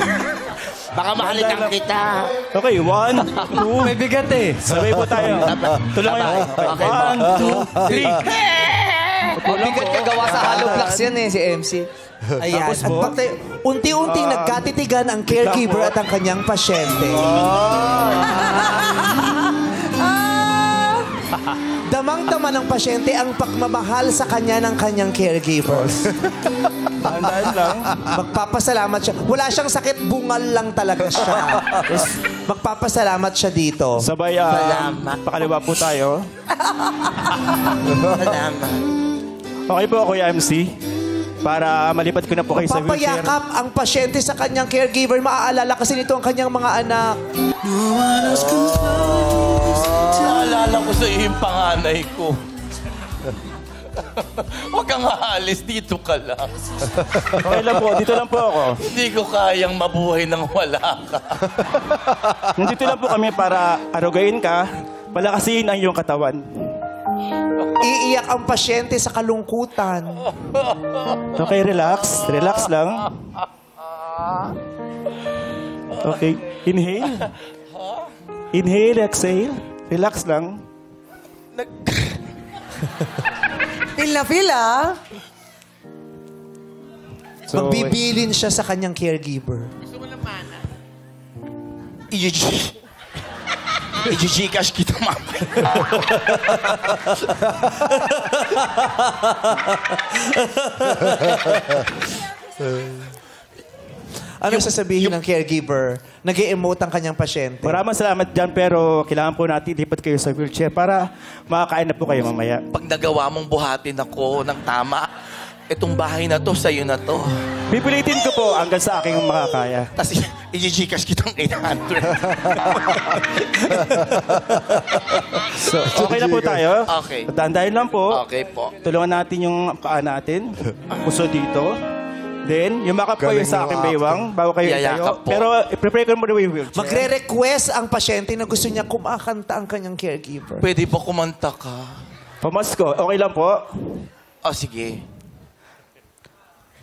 Baka mahalikan kita. Okay, 1, 2. May bigat eh. Sabay po tayo. Tulungan niyo. 1, 2, 3. Ang bigat ka gawa sa hollow blocks yan eh, si MC. Ayan. At unti-unting nagkatitigan ang caregiver at ang kanyang pasyente. Damang-dama ng pasyente ang pagmamahal sa kanya ng kanyang caregivers. Daan lang. Magpapasalamat siya. Wala siyang sakit, bungal lang talaga siya. Magpapasalamat siya dito. Sabay, pakaliwa po tayo. Salamat. Okay po, Kuya MC. Para malipat ko na po kayo sa wheelchair. Papayakap ang pasyente sa kanyang caregiver. Maaalala kasi nito ang kanyang mga anak. Naalala ko sa iyo yung panganay ko. Huwag kang aalis, dito ka lang. Okay lang po, dito lang po ako. Hindi ko kayang mabuhay nang wala ka. Nandito lang po kami para arugain ka, palakasin ang iyong katawan. Iiyak ang pasyente sa kalungkutan. Okay, relax. Relax lang. Okay, inhale. Inhale, exhale. Relax lang. Feel na feel, ah. So, Magbibilin siya sa kanyang caregiver. I-gcash kita, mamay. Ano sasabihin ng caregiver? Nag-e-emote ang kanyang pasyente. Maraming salamat dyan, pero kailangan po natin lipat kayo sa wheelchair para makakain na po kayo mamaya. Pag nagawa mong buhatin ako ng tama, itong bahay na to, sa'yo na to. Pipilitin ko po hanggang sa aking makakaya. Tapos i-gcash kitang 800. So, okay na po tayo? Okay. Dandahin lang po. Okay po. Tulungan natin yung paa natin. Puso dito. Then, yumakap po yung sa aking baywang bago kayo itayo. Yayakap po. Pero, i-prepare ko muna yung wheelchair. Magre-request ang pasyente na gusto niya kumakanta ang kanyang caregiver. Pwede ba kumanta ka? Pamasko. Okay lang po. Sige.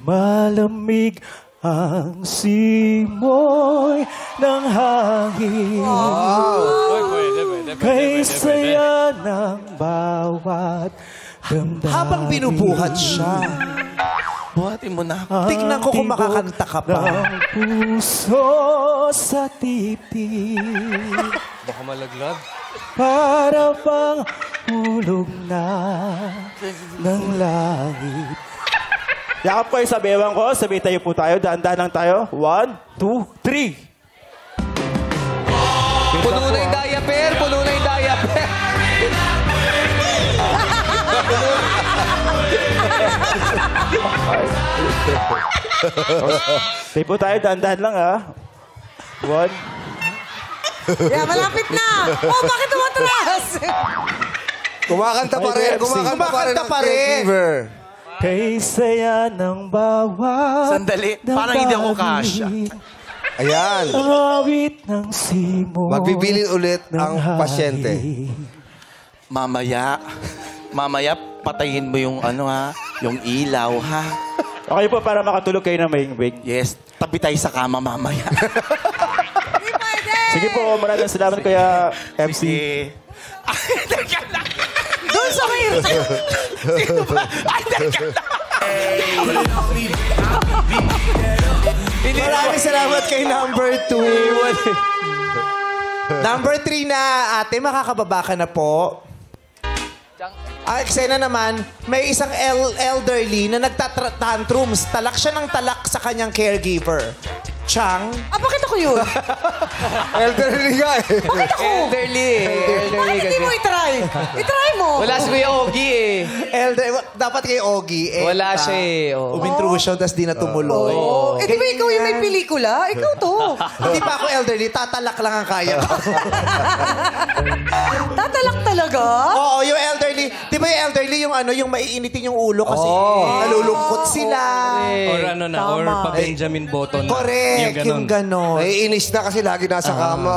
Malamig ang simoy ng hangin. Kay saya ng bawat damdamin. Habang binubuhat siya, Buhatin mo na. tignan ko kung makakanta ka pa. Ng puso sa titi. Baka malaglag. Para bang hulog na ng langit. Yakap kayo sa bewang ko. Sabi tayo po tayo. Daan-daan lang tayo. 1, 2, 3. Puno na yung diaper. Puno na yung diaper. Sabi po tayo. Daan-daan lang ha. 1. Yeah, malapit na. Oh, bakit tumatras? Kumakanta pa rin. Kumakanta pa rin ang caregiver. Kay saya ng bawat Sandali, parang hindi ako kasya. Ayan. Ang awit ng simo. Magbibilin ulit ang ng pasyente. hangin. Mamaya, patayin mo yung yung ilaw, ha? Okay po, para makatulog kayo na mahimbing. Yes, tabi tayo sa kama mamaya. Sige po, maraming salamat kaya MC. Doon sa may... Maraming salamat kay number 2. Number 3 na, ate, makakababa ka na po. Eksena naman, may isang elderly na nagtatantrums. Talak siya ng talak sa kanyang caregiver. Chang. Bakit ako yun? Elderly nga eh. Bakit ako? Elderly eh. Bakit hindi mo i-try? I-try mo. Wala si Kuya Ogie eh. Dapat kay Ogie. Wala siya eh. Umintrusion, tas di na tumuloy. Di ba ikaw yung may pelikula? Ikaw to. Hindi pa ako elderly, tatalak lang ang kaya ko. Tatalak talaga? Oo, yung elderly. Di ba yung elderly, yung maiinitin yung ulo kasi nalulungkot sila. Or or pa Benjamin Button. Correct, yung ganon. Naiinis na kasi lagi nasa kama.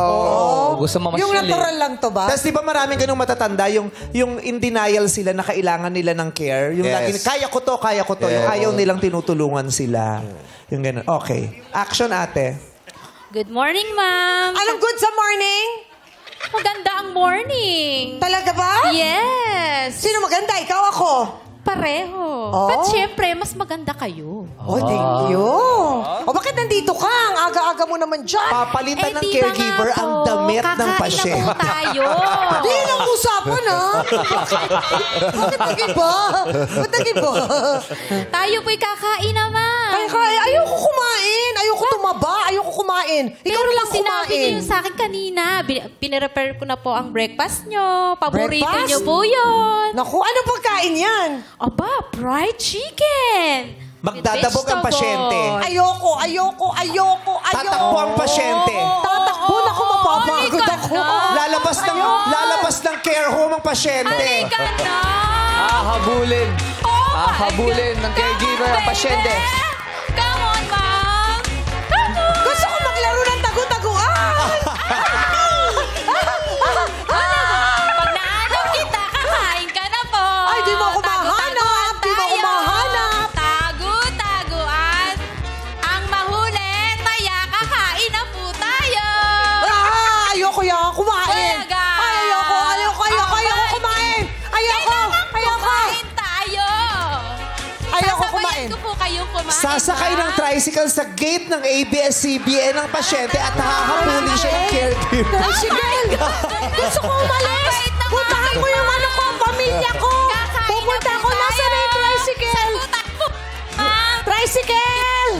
Gusto mamasyal Yung natural lang to ba? Tapos di ba maraming ganung matatanda, yung in denial sila na kailangan nila ng care. Yung lagi, kaya ko to. Yung ayaw nilang tinutulungan sila. Yung ganon. Okay. Action, ate. Good morning, ma'am. Anong good sa morning? Maganda ang morning. Talaga ba? Yes. Sino maganda? Ikaw ako? Pareho. Oh? But syempre, mas maganda kayo. Oh, thank you. O bakit nandito ka? Ang aga-aga mo naman dyan. Papalitan ng di ba caregiver nga ang po, damit ng kakain pasyente. na po tayo. Di lang usapan, ha? Bakit nag-iba? Ba't nag-iba? Tayo po'y kakain naman. Ayoko kumain. Ayoko tumaba. Ayoko kumain. Ikaw Pero lang sinabi kumain. niyo yun sa akin kanina. Pinirepair ko na po ang breakfast nyo. Paborito Breakfast? nyo po yun. Naku, ano pagkain yan? Aba, fried chicken. Magdadabog ang pasyente. Ayoko. Tatakbo ang pasyente. Tatakbo na ako, mapapagod ako. Lalabas ng care home ang pasyente. Halika na. Hahabulin. Hahabulin ng caregiver ang pasyente. Come on, ma'am. Come on. Gusto ko maglaro ng tagu-taguan. Pag nahanap kita, kakain ka na po. Ay, di mo ako mahanap. Di mo ako mahanap. Tagu-taguan. Ang mahuli, taya, kakain na po tayo. Ayoko yan. Kumain. Talaga. Ayoko kumain. Ayoko. Kumain tayo. Ayoko Sasabayan kumain. ko po kayong kumain. Sasakay ng tricycle sa gate ng ABS-CBN ng pasyente at hahabulin siya ng caregiver. Tricycle. Gusto ko umalis. Puntahan ko yung pamilya ko. Pupunta ako. Nasa na yung tricycle? Tricycle!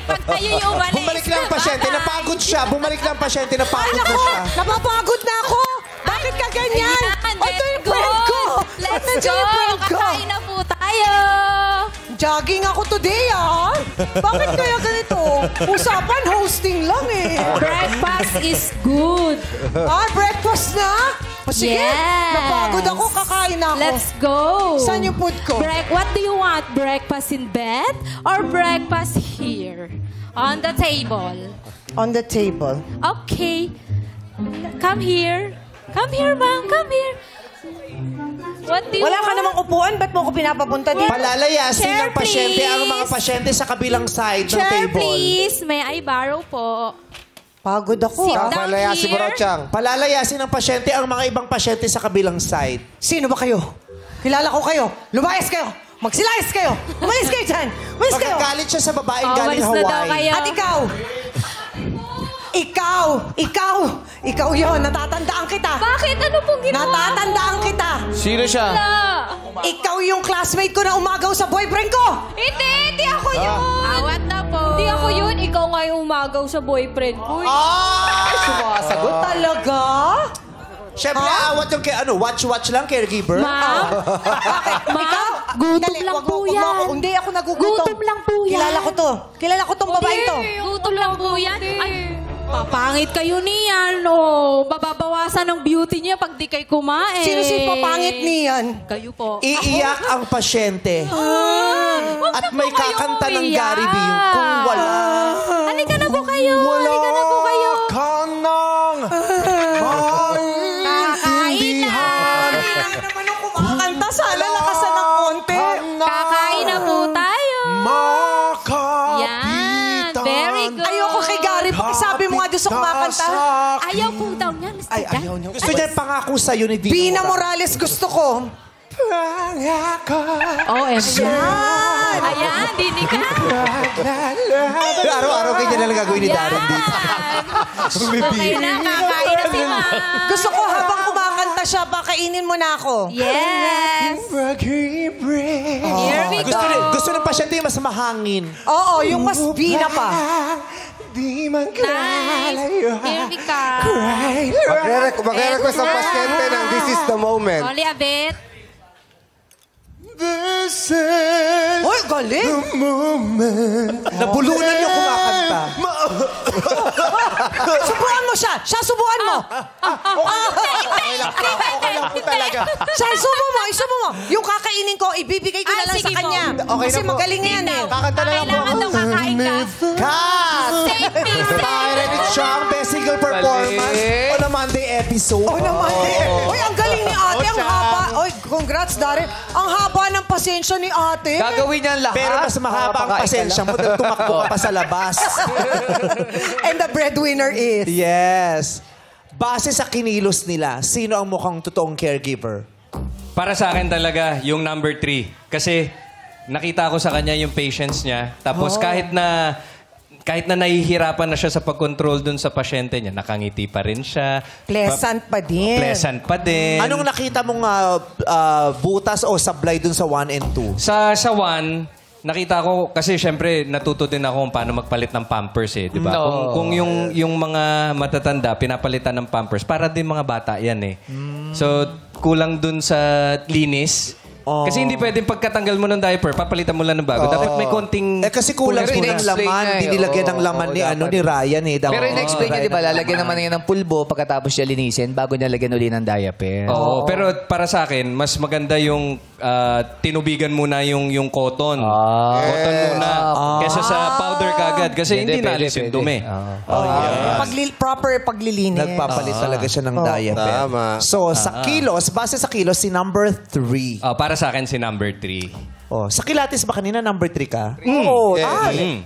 Pag tayo yung umalis. Bumalik lang ang pasyente, napagod siya. Bumalik lang ang pasyente, napagod na siya. Napapagod na ako. Bakit ka ganyan? Ito yung friend ko. Let's Ito go. yung friend ko. Kakain na po tayo. Jogging ako today, ah. Bakit kaya ganito? Usapan, hosting lang eh. Breakfast is good. Breakfast na? O sige, Yes. napagod ako, kakain na ako. Let's go. Saan yung food ko? What do you want? Breakfast in bed or breakfast here? On the table. On the table. Okay. Come here. Come here, ma'am. Come here. What do you Wala ka want? namang upuan, ba't mo ako pinapapunta dito? Palalayasin Chair, ng pasyente ang mga please. pasyente sa kabilang side ng Chair, table. please. May I borrow po? Pagod ako, Sit ah. down Palayasin mo here. raw, Chang. Palalayasin ng pasyente ang mga ibang pasyente sa kabilang side. Sino ba kayo? Kilala ko kayo. Lumayas kayo. Magsilayas kayo. Umalis kayo dyan. Umalis kayo. Magagalit siya sa babaeng Oh, galing umalis na daw Hawaii. kayo. At ikaw yun. Natatandaan kita. Bakit? Ano pong ginawa Natatandaan mo? kita. Sino siya? Ikaw yung classmate ko na umagaw sa boyfriend ko. Hindi ako yun. Awat na po. Hindi ako yun. Ikaw nga yung umagaw sa boyfriend ko. Sumasagot. Talaga? Siyempre, awat yung watch lang, caregiver. Ma'am? Ikaw? Gutom Dali, lang wag po mo- wag mo yan. ako- Hindi ako nagugutom. Gutom lang po yan. Kilala ko to. Kilala ko tong babae to. Gutom lang po yan. Ay, Papangit kayo niyan, no? Bababawasan ng beauty niya pag di kayo kumain. Sino si papangit niyan? Kayo po. Iiyak ang pasyente. Huwag At na may po kayo kakanta ng umiyak. Gary B kung wala. Halika na po kayo. Halika na po kayo. Kanang Kakain na. Naman ang kumakanta. Sana lakasan ng konti. Kakain na po tayo. Yan. Very good. Ayoko kay Gary. Sabi mo nga doon sa kumakanta. Ayaw po daw niya, Mr. Ay, Dan. ayaw niya. Gusto niya pangako sa'yo ni Dina Bina Morales gusto ko. OMG. Ayan, dinig ka. Araw-araw ganyan na lang gagawin ni Darren dito. Okay na, kakain na si Ma. Gusto ko habang kumakanta siya, pakainin mo na ako. Yes. Here we go. Gusto ng pasyente yung mas mahangin. Oo, yung mas bina pa. Nice. Here we go. Magre-request ang pasyente ng This is the Moment. Only a bit. This is Uy, galing. the moment. Nabulunan yung kumakanta. Subuan mo siya. Siya, subuan mo. Okay lang po talaga. Siya, isubo mo. Yung kakainin ko, ibibigay ko na lang sa sige po. kanya. Okay Kasi na po. magaling na yan eh. Kakanta na lang po Kailangan ako. daw kakain ka. Cut! Safe me, Byron and Chang, best single performance on a Monday episode. Oh, naman eh. Uy, ang galing ni ate. Ang haba. Uy, congrats, Darren. Ang haba ng pasensya ni ate. Gagawin niya lahat. Pero mas mahaba ang pasensya mo dahil tumakbo ka pa sa labas. And the breadwinner is... Yes. Base sa kinilos nila, sino ang mukhang totoong caregiver? Para sa akin talaga, yung number 3. Kasi nakita ko sa kanya yung patience niya. Tapos kahit na nahihirapan na siya sa pag-control dun sa pasyente niya, nakangiti pa rin siya. Pleasant pa din. Pleasant pa din. Anong nakita mong butas o sablay dun sa 1 and 2? Sa 1, nakita ko, kasi syempre natuto din ako kung paano magpalit ng Pampers eh, di ba? No. Kung yung mga matatanda, pinapalitan ng Pampers, para din mga bata yan eh. So, kulang dun sa linis. Kasi hindi pwedeng pagkatanggal mo ng diaper, papalitan mo lang ng bago. Dapat may konting... kasi kulang Pero po ng in-explain laman. niya eh. Hindi nilagyan ng Oo, laman oo, ni, dapat. ni Ryan eh. Pero in-explain niya, di ba, lalagyan naman niya ng pulbo pagkatapos niya linisin bago niya lagyan uli ng diaper. Oo, pero para sa akin, mas maganda yung tinubigan muna yung cotton. Cotton muna. Kesa sa powder kagad. Kasi hindi nalis yung dumi. Proper paglilinis. Nagpapalit talaga siya ng diaper. Tama. So, sa kilos, base sa kilos, si number 3. Para sa akin, si number 3. Oh, sa Kilatis ba kanina number 3 ka? Oo.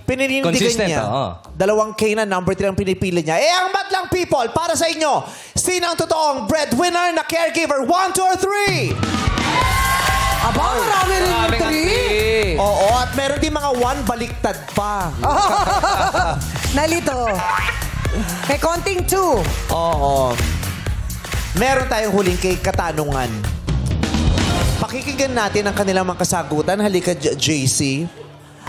Pininindigan Consistent, niya. oo. 2 K na number 3 ang pinipili niya. Ang Madlang People, para sa inyo, sino ang totoong breadwinner na caregiver? 1, 2, or 3? Aba, marami rin yung 3. Oo, at meron din mga 1 baliktad pa. Nalito. May konting 2. Oo. Meron tayong huling kay katanungan. Pakikinggan natin ang kanilang mga kasagutan. Halika, JC.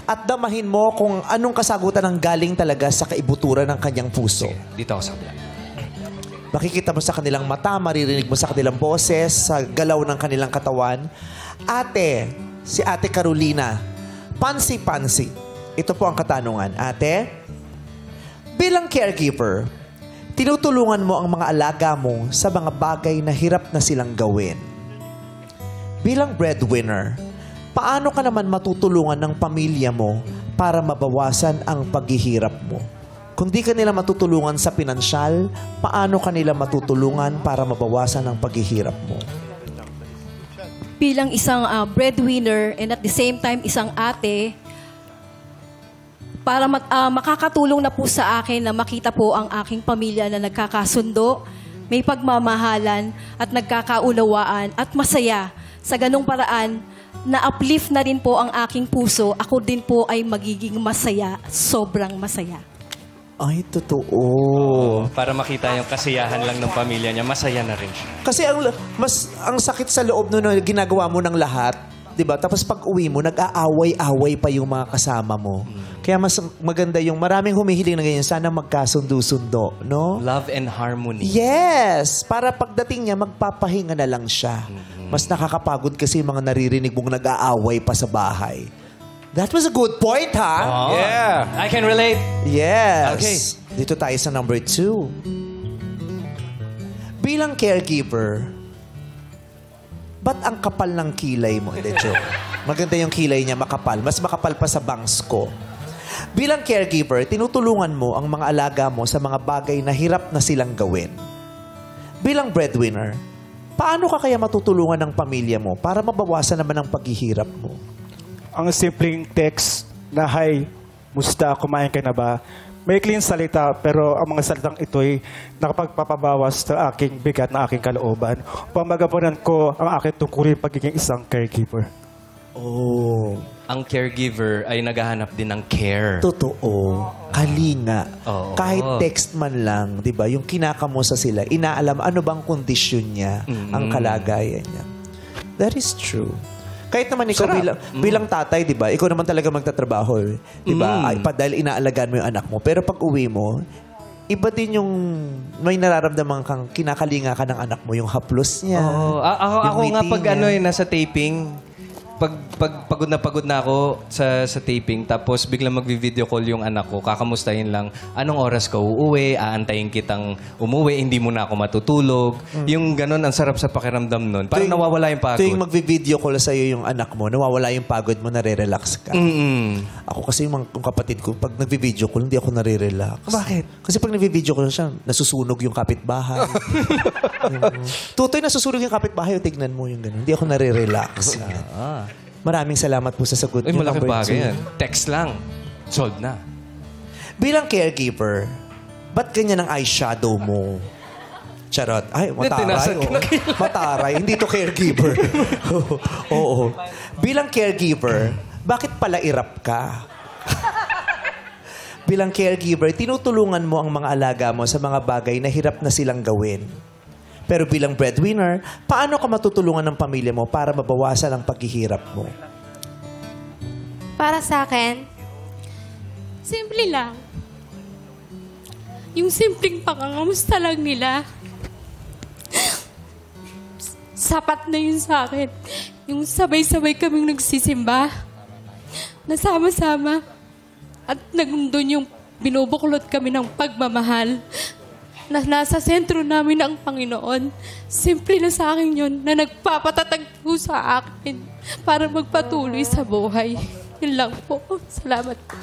At damahin mo kung anong kasagutan ang galing talaga sa kaibuturan ng kanyang puso. Dito ako sa kabila. Makikita mo sa kanilang mata, maririnig mo sa kanilang boses, sa galaw ng kanilang katawan. Ate, si Ate Carolina, pansi-pansi. Ito po ang katanungan. Ate, bilang caregiver, tinutulungan mo ang mga alaga mo sa mga bagay na hirap na silang gawin. Bilang breadwinner, paano ka naman matutulungan ng pamilya mo para mabawasan ang paghihirap mo? Kung di ka nila matutulungan sa pinansyal, paano ka nila matutulungan para mabawasan ang paghihirap mo? Bilang isang breadwinner and at the same time isang ate, para makakatulong na po sa akin na makita po ang aking pamilya na nagkakasundo, may pagmamahalan at nagkakaunawaan at masaya. Sa ganong paraan, na-uplift na rin po ang aking puso. Ako din po ay magiging masaya, sobrang masaya. Ay, totoo. Para makita yung kasiyahan lang ng pamilya niya, masaya na rin siya. Kasi ang sakit sa loob nun, ginagawa mo ng lahat, 'di ba? Tapos pag uwi mo, nag-aaway-away pa yung mga kasama mo. Kaya mas maganda yung maraming humihiling na ganyan, sana magkasundo-sundo, no? Love and harmony. Yes! Para pagdating niya, magpapahinga na lang siya. Mas nakakapagod kasi yung mga naririnig mong nag-aaway pa sa bahay. That was a good point, ha? Oh, yeah. I can relate. Yes. Okay. Dito tayo sa number 2. Bilang caregiver, ba't ang kapal ng kilay mo? Hindi, joke. Maganda yung kilay niya, makapal. Mas makapal pa sa bangs ko. Bilang caregiver, tinutulungan mo ang mga alaga mo sa mga bagay na hirap na silang gawin. Bilang breadwinner, paano ka kaya matutulungan ng pamilya mo para mabawasan naman ang paghihirap mo? Ang simpleng text na, "Hi, musta, kumain ka na ba?" May clean salita, pero ang mga salitang ito'y nakapagpapabawas sa aking bigat na aking kalooban. Pamagapunan ko ang aking tungkulin pagiging isang caregiver. Oh. Ang caregiver ay naghahanap din ng care. Totoo. Kalinga. Oo. Kahit text man lang, di ba? Yung kinakamusta sila, inaalam ano bang kondisyon niya, ang kalagayan niya. That is true. Kahit naman ikaw bilang tatay, di ba? Ikaw naman talaga magtatrabaho. Di ba? Dahil inaalagaan mo yung anak mo. Pero pag uwi mo, iba din yung may nararamdaman kang kinakalinga ka ng anak mo, yung haplos niya. Oo. Ako nga pag nasa taping, pagod na ako sa taping, tapos biglang magvi-video call yung anak ko, kakamustahin lang, anong oras ka uuwi, aantayin kitang umuwi, hindi mo na ako matutulog. Yung ganun, ang sarap sa pakiramdam nun. Parang nawawala yung pagod. Tuwing magvi-video call sa'yo yung anak mo, nawawala yung pagod mo, nare-relax ka. Ako kasi yung kapatid ko, pag nagvi-video call, hindi ako nare-relax. Bakit? Kasi pag nagvi-video call siya, nasusunog yung kapitbahay. Tutoy, nasusunog yung kapitbahay, tignan mo yung gano'n. Hindi ako nare-relax. Maraming salamat po sa sagot niyo. Malaking bagay yan. Text lang. Solved na. Bilang caregiver, ba't ganyan ang eyeshadow mo? Charot. Ay, mataray. Mataray. Hindi to caregiver. Oo. Bilang caregiver, bakit pala irap ka? Bilang caregiver, tinutulungan mo ang mga alaga mo sa mga bagay na hirap na silang gawin. Pero bilang breadwinner, paano ka matutulungan ng pamilya mo para mabawasan ang paghihirap mo? Para sa akin, simple lang. Yung simpleng pangangamusta lang nila, sapat na yun sa akin. Yung sabay-sabay kaming nagsisimba, nasama-sama, at nandun yung binubuklod kami ng pagmamahal na nasa sentro namin ang Panginoon. Simple na sa akin yun na nagpapatatag po sa akin para magpatuloy sa buhay. Yun lang po. Salamat po.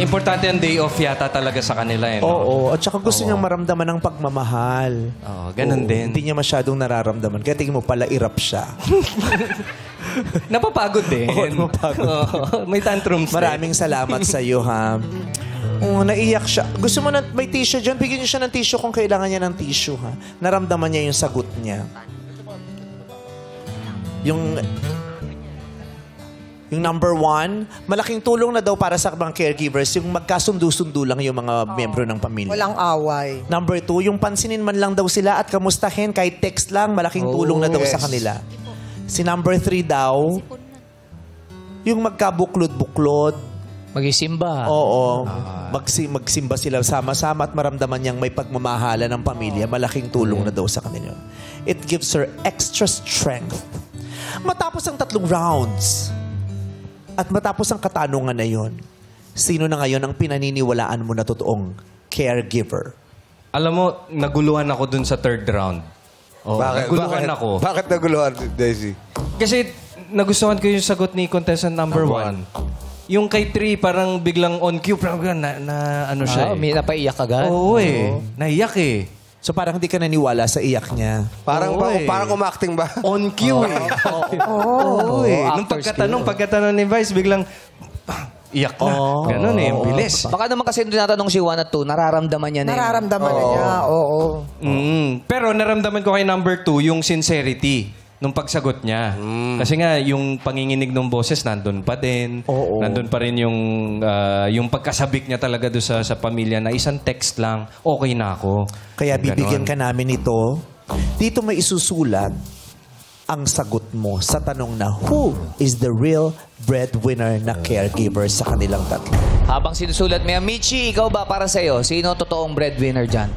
Importante ang day off yata talaga sa kanila. Oo. At saka gusto niyang maramdaman ng pagmamahal. Oo, ganun din. Hindi niya masyadong nararamdaman. Kaya tingin mo pala irap siya. Napapagod din. Napapagod. May tantrums. Maraming salamat sa iyo, ha. Oh, naiyak siya. Gusto mo na may tissue dyan? Bigyan niyo siya ng tissue kung kailangan niya ng tissue, ha? Naramdaman niya yung sagot niya. Yung number 1, malaking tulong na daw para sa mga caregivers, yung magkasundo-sundo lang yung mga miyembro ng pamilya. Walang away. Number 2, yung pansinin man lang daw sila at kamustahin, kahit text lang, malaking tulong na daw sa kanila. Si number 3 daw, yung magkabuklod-buklod, Magisimba. Oo. Magsimba sila sama-sama at maramdaman niyang may pagmamahala ng pamilya. Malaking tulong na daw sa kanila. It gives her extra strength. Matapos ang 3 rounds at matapos ang katanungan na yon, sino na ngayon ang pinaniniwalaan mo na totoong caregiver? Alam mo, naguluhan ako dun sa 3rd round. Naguluhan ako. Bakit naguluhan, Daisy? Kasi nagustuhan ko yung sagot ni contestant number 1. Yung kay 3, parang biglang on cue. Parang ano siya. May napaiyak agad. Oo naiyak eh. So parang hindi ka naniwala sa iyak niya. Parang umacting ba? On cue eh. Oo Nung pagkatanong ni Vice, biglang iyak na. Ganun eh, bilis. Baka naman kasi tinatanong si 1 at 2, nararamdaman niya na yun. Nararamdaman niya, oo. Pero naramdaman ko kay number 2, yung sincerity nung pagsagot niya. Kasi nga, yung panginginig ng boses, nandun pa din. Nandun pa rin yung pagkasabik niya talaga doon sa pamilya na isang text lang, okay na ako. Kaya bibigyan ka namin ito. Dito may isusulat ang sagot mo sa tanong na, who is the real breadwinner na caregiver sa kanilang tatlo? Habang sinusulat mo yan, Michi, ikaw ba para sa'yo? Sino totoong breadwinner dyan?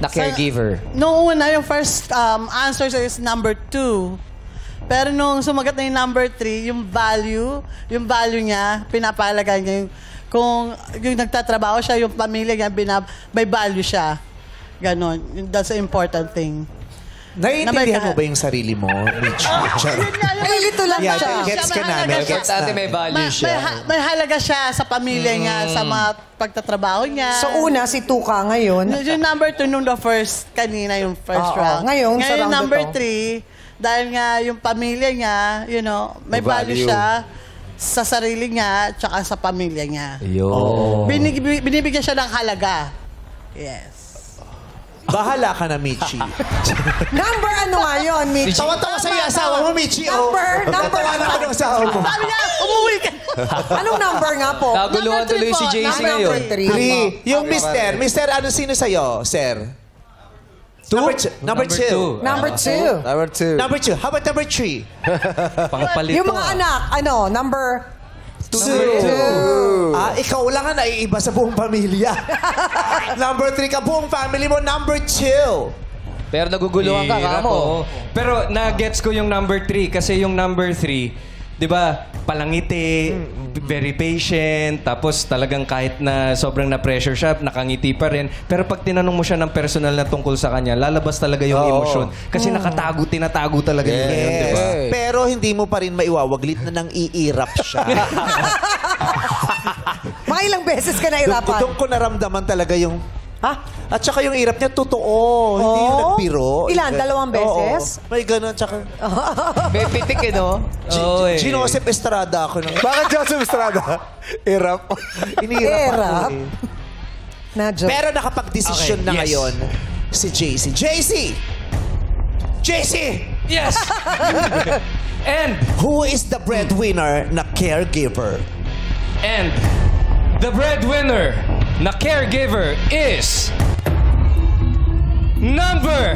Na caregiver. Noong una, yung first answer is number 2. Pero nung sumagat na yung number 3, yung value niya, pinapahalaga niya yung, kung yung nagtatrabaho siya, yung pamilya niya, may value siya. Ganon. That's the important thing. Naiintindihan mo ba yung sarili mo, Mitch? Nalilito lang Yeah, siya. gets ka namin. Gets namin. may value siya. May halaga siya sa pamilya niya, sa mga pagtatrabaho niya. So una, si Tuka ngayon. Yung number 2 nung the first, kanina yung first round. Ngayon sa round number na to. 3, dahil nga yung pamilya niya, you know, may value siya sa sarili niya tsaka sa pamilya niya. Yo. Binibigyan siya ng halaga. Yes. Bahala ka na, Michi. Number ano nga yun, Michi? Tawa-tawa sa'yo yung asawa mo, Michi. Number Tawa na ako ng asawa mo. Sabi niya, umuwi ka. Anong number nga po? Naguluhan tuloy si JC ngayon. 3. Yung Mister, ano sino sa'yo, sir? Number 2. Number 2. Number 2. How about number 3? Pangpalit Yung mga anak, number 2. Ikaw lang ang naiiba sa buong pamilya. Number 3 ka, buong family mo. Number 2. Pero naguguluhan ka, Hirap, kamo. oo. Pero na-gets ko yung number 3 kasi yung number 3, di ba, palangiti, very patient, tapos talagang kahit na sobrang na-pressure siya, nakangiti pa rin. Pero pag tinanong mo siya ng personal na tungkol sa kanya, lalabas talaga yung emosyon. Kasi tinatago talaga yun, di ba? Pero hindi mo pa rin maiwawaglit na nang iirap siya. Mga ilang beses ka nairapan? Doon ko naramdaman talaga yung... At saka yung irap niya, totoo. Hindi yung nagbiro. Ilan? 2 beses? Oo. May ganun. Tsaka... May pitik, no? Joseph Estrada ako. Bakit Joseph Estrada? Irap. Inirap ako. Pero nakapag-desisyon na ngayon si JC. JC! Yes! And who is the breadwinner na caregiver? And the breadwinner na caregiver is number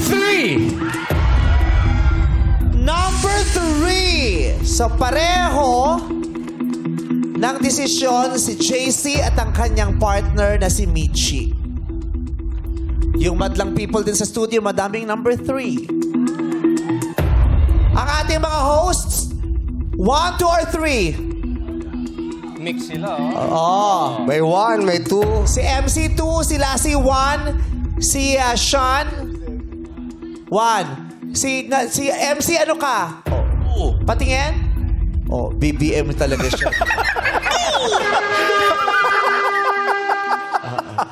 3. Number 3. So pareho ng desisyon si JC at ang kanyang partner na si Michi. Yung madlang people din sa studio, madaming number 3. Ang ating mga hosts, 1, 2, or 3? Mix sila, May 1, may 2. Si MC 2, si Lassie 1, si Sean 1. Si MC ano ka? Patingin? BBM talaga siya.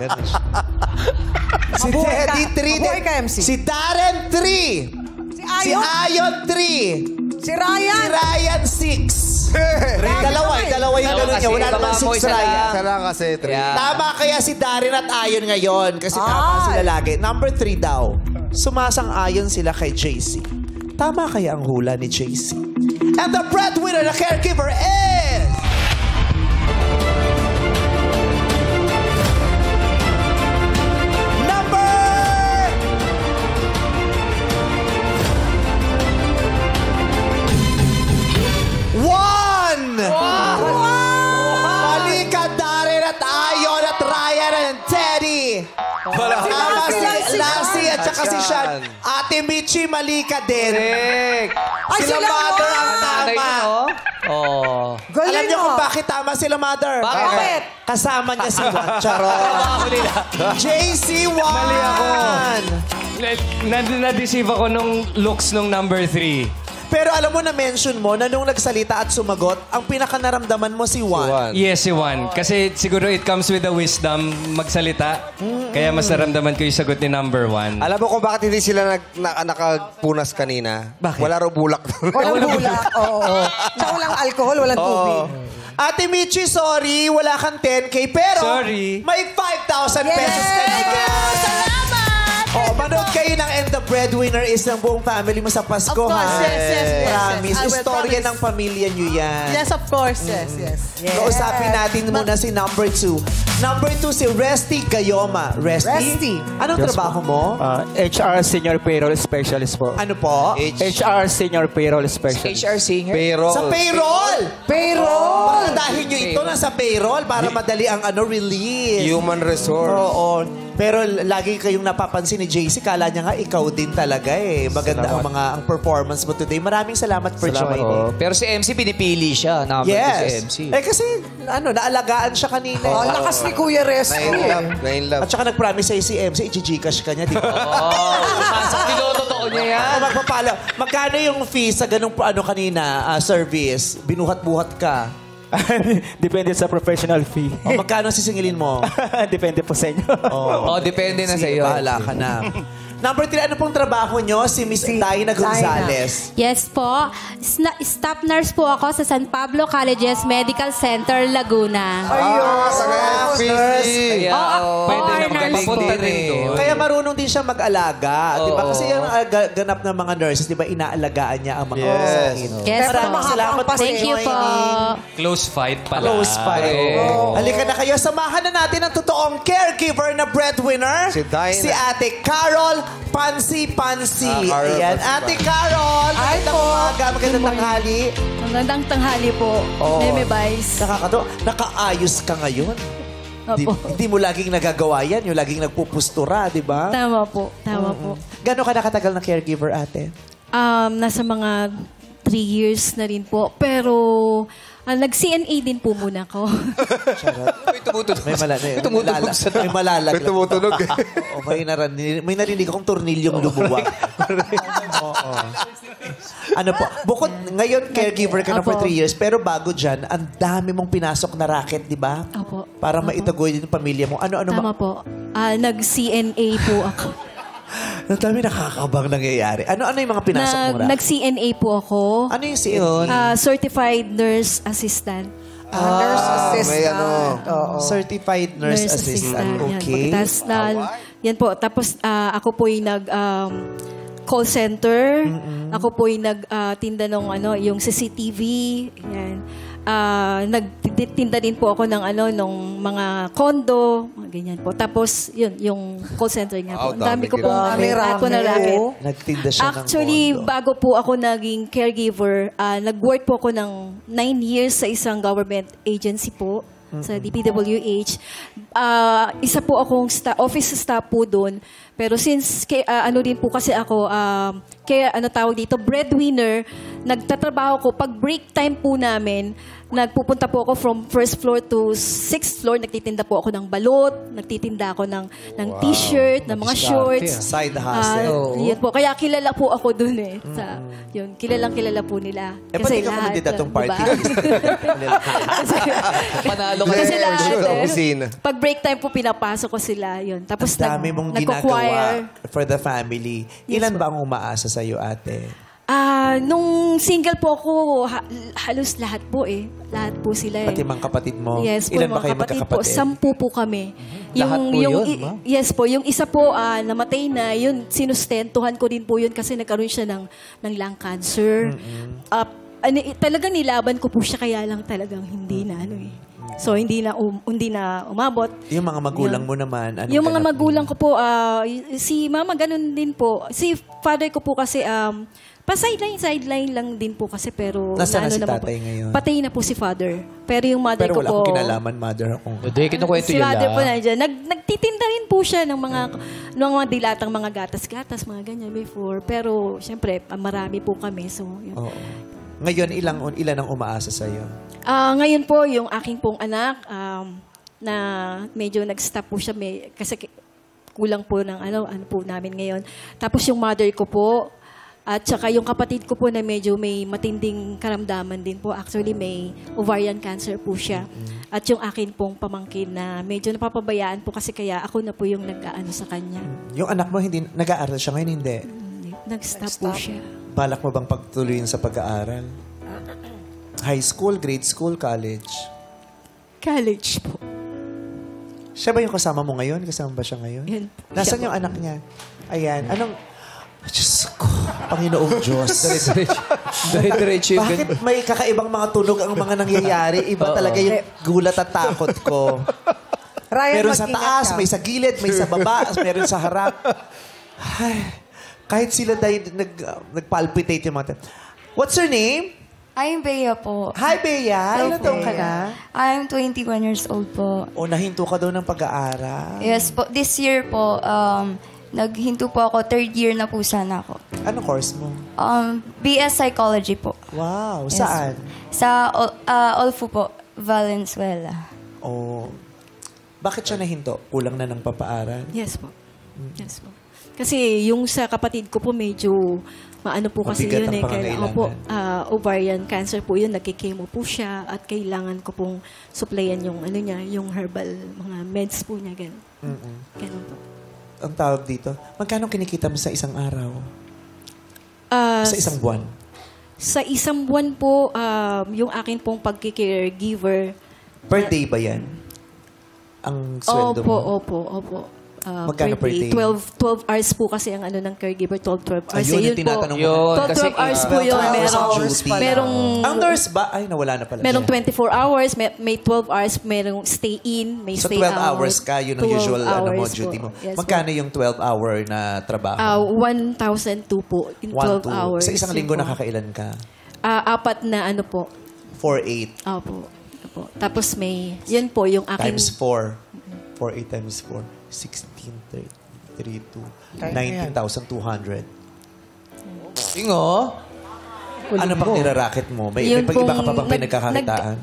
Ganun siya. Si Teddy 3. Si Darren 3. Si Ayon 3. Si Ryan 6. Dalawa yung gano'n niya. Wala naman 6 Ryan. Isa lang kasi 3. Tama kaya si Darren at Ayon ngayon. Kasi tama sila lagi. Number 3 daw. Sumasang-ayon sila kay JC. Tama kaya ang hula ni JC? And the breadwinner, the caregiver is... Malika, Darren at Ayon at Ryan and Teddy. Tama si Lassie at saka si Sean. Ate Michi, Malika din. Sila Mother ang tama. Alam niyo kung bakit tama sila Mother? Bakit? Kasama niya si Juan. Charot. JC 1. Mali ako. Na-deceive ako nung looks nung number 3. Pero alam mo, na-mention mo na nung nagsalita at sumagot, ang pinaka-naramdaman mo si Juan. Yes, si Juan. Kasi siguro it comes with the wisdom magsalita. Kaya mas naramdaman ko yung sagot ni number 1. Alam mo kung bakit hindi sila nakagpunas kanina? Bakit? Wala raw bulak. Walang bulak. Oo. Tsaka walang alcohol, walang tubig. Ate Michi, sorry, wala kang 10K. Pero Sorry. may 5,000 pesos ka naman. Salamat! Manood kayo ng And the Breadwinner is ng buong family mo sa Pasko, Of course, ha? yes. Promise. I will Istorya promise. ng pamilya nyo yan. Yes, of course. Yes. Kausapin natin muna si number 2. Number 2, si Resty Gayoma. Resty? Anong trabaho mo? HR Senior Payroll Specialist po. Ano po? HR Senior Payroll Specialist. HR Singer? Payroll. Sa payroll! Payroll! Baka dahil nyo ito nasa payroll para madali ang release. Human resource. Oo. Pero lagi kayong napapansin ni JC, kala niya nga ikaw din talaga eh. Maganda ang performance mo today. Maraming salamat for joining. Pero si MC, pinipili siya. Number si MC. Eh kasi, naalagaan siya kanina. Lakas ni Kuya Rescue. Nain love. At saka nag-promise sa'yo si MC, i-gcash ka niya, di ba? Tinotoo niya yan. Magpapala. Magkano yung fee sa ganung kanina, service? Binuhat-buhat ka. Depende sa professional fee. Magkano sisingilin mo? Depende po sa inyo. Depende na sa iyo. Bahala ka na. Number 3, ano pong trabaho nyo? Si Miss Daina Gonzalez. Yes po. Staff nurse po ako sa San Pablo Colleges Medical Center, Laguna. Pwede na magaling din doon. Kaya marunong din siya mag-alaga. Di ba? Kasi yung ganap ng mga nurses, di ba, inaalagaan niya ang mga sakit. Yes po. Maraming salamat po. Thank you po. Close fight pala. Close fight. Halika na kayo. Samahan na natin ang totoong caregiver na breadwinner. Si Daina. Si Ate Carol Pansi. Carol Ayan. Pansi. Ate Carol. Magandang umaga. Magandang tanghali. Magandang tanghali po. Meme Vice. Nakaayos ka ngayon. Opo. Hindi mo laging nagagawa yan. Yung laging nagpupustura, di ba? Tama po. Tama po. Gano'n ka nakatagal na caregiver, ate? Nasa mga 3 years na rin po. Pero nag-CNA din po muna ako. May tumutunog. May malalag. May tumutunog. May narinig akong tornilyong lumuwag. Ano po? Bukod, ngayon caregiver ka na for 3 years, pero bago dyan, ang dami mong pinasok na racket, di ba? Opo. Para maitagoy yung pamilya mo. Tama po. Nag-CNA po ako. Ang dami nakakabang nangyayari. Ano yung mga pinasok mo racket? Nag-CNA po ako. Ano yung CNA? Certified Nurse Assistant. Nurse assistant. May Certified Nurse Assistant. Okay. Yan po. Tapos ako po yung call center. Ako po yung nagtinda ng yung CCTV. Yan. Nagtinda din po ako ng ng mga condo, mga ganyan po. Tapos yun, yung call center nga po. Ang dami ko pong po na racket. Nagtinda siya Actually, ng condo. bago po ako naging caregiver, nag-work po ako ng 9 years sa isang government agency po. Sa DPWH. Isa po akong office staff po doon. Pero since, din po kasi ako, tawag dito, breadwinner, nagtatrabaho ko, pag break time po namin, nagpupunta po ako from first floor to 6th floor, nagtitinda po ako ng balot, nagtitinda ako ng t-shirt, ng mga shorts. Side hustle. Yan po. Kaya kilala po ako doon eh. Yun, kilalang-kilala po nila. Pati ka kandidat ng party list. Panalo ka. Kasi lahat Opisina. pag break time po, pinapasok ko sila. Yun. Tapos Ang dami mong ginagawa for the family. Ilan ba ang umaasa sa'yo, ate? Nung single po ako, halos lahat po eh. Lahat po sila eh. Pati mga kapatid mo? Yes po, Ilan ba mga kayo kapatid po. magkakapatid? 10 po kami. Lahat po yun, Yes po. Yung isa po, namatay na. Yun, sinustentuhan ko din po yun kasi nagkaroon siya ng lung cancer. Talagang nilaban ko po siya, kaya lang talagang hindi na So, hindi na umabot. Yung mga magulang mo naman? Yung mga magulang ko po, si mama ganun din po. Si father ko po kasi, sideline lang din po kasi, pero... Nasaan na si tatay ngayon? Patay na po si father. Pero yung mother ko po... Pero wala akong kinalaman, mother akong... Hindi, kinukwento Si yun mother lang. po nandiyan. Nagtitinda rin po siya ng mga dilatang mga gatas-gatas, mga ganyan before. Pero, syempre, marami po kami. So, yun. Oo. Ngayon, ilan ang umaasa sa'yo? Ngayon po, yung aking pong anak, na medyo nag-stop po siya, kasi kulang po ng ano po namin ngayon. Tapos yung mother ko po, at saka yung kapatid ko po na medyo may matinding karamdaman din po. Actually, may ovarian cancer po siya. At yung akin pong pamangkin na medyo napapabayaan po kasi kaya ako na po yung nag-aano sa kanya. Yung anak mo, hindi nag-aaral siya ngayon? Hindi. Nag-stop po siya. Balak mo bang pagtuloyin sa pag-aaral? High school, grade school, college? College po. Siya ba yung kasama mo ngayon? Kasama ba siya ngayon? Yan. Nasaan yung anak niya? Ayan. Anong... Diyos ko, Panginoong Diyos. Diretso yung Bakit may kakaibang mga tunog ang mga nangyayari? Iba talaga yung gulat at takot ko. Ryan, Meron sa mag-ingat taas, ka. may sa gilid, may sa baba, meron sa harap. Ay, kahit sila dahil nag-palpitate yung mga... What's her name? I'm Bea po. Hi, Bea. Hello Ilan po. taong ka na? I'm 21 years old po. O, nahinto ka daw ng pag-aaral. Yes po. This year po, naghinto po ako. Third year na po sana ako. Anong course mo? BS Psychology po. Wow. Yes. Saan? Sa Olfu po, Valenzuela. Oh. Bakit siya nahinto? Kulang na ng papaaral? Yes po. Yes po. Kasi yung sa kapatid ko po medyo maano po kasi Mabigat yun ang eh. Kaya pangangailangan. po, ovarian cancer po yun. Nagkikemo po siya at kailangan ko pong supplyan yung ano niya, yung herbal mga meds po niya. Ganun. Ganun po. Ang tawag dito, magkano kinikita mo sa isang araw? Sa isang buwan? Sa isang buwan po, yung akin pong pagkikaregiver. Per day ba yan? Ang sweldo mo? Opo. Magkano per day? 12 hours po kasi ang ano ng caregiver, 12 hours. Ayun, yung tinatanong mo. 12 hours po yun. Merong, ang nurse ba? Ay, nawala na pala. merong 24 hours, may 12 hours, merong stay in, may So, stay 12 out. hours ka, yun ang 12 usual hours duty po. mo. Yes, Magkano yung 12-hour na trabaho? 1,002 po in 12 hours. Sa isang linggo Yun po. nakakailan ka? 4 na ano po. 4-8. Opo. Tapos may, yun po yung aking... Times 4. 4-8 times 4. 16, 32, 19,200. Tingo? Ano pang niraraket mo? May Yun pag-iba ka pa pong bang pinagkakakitaan?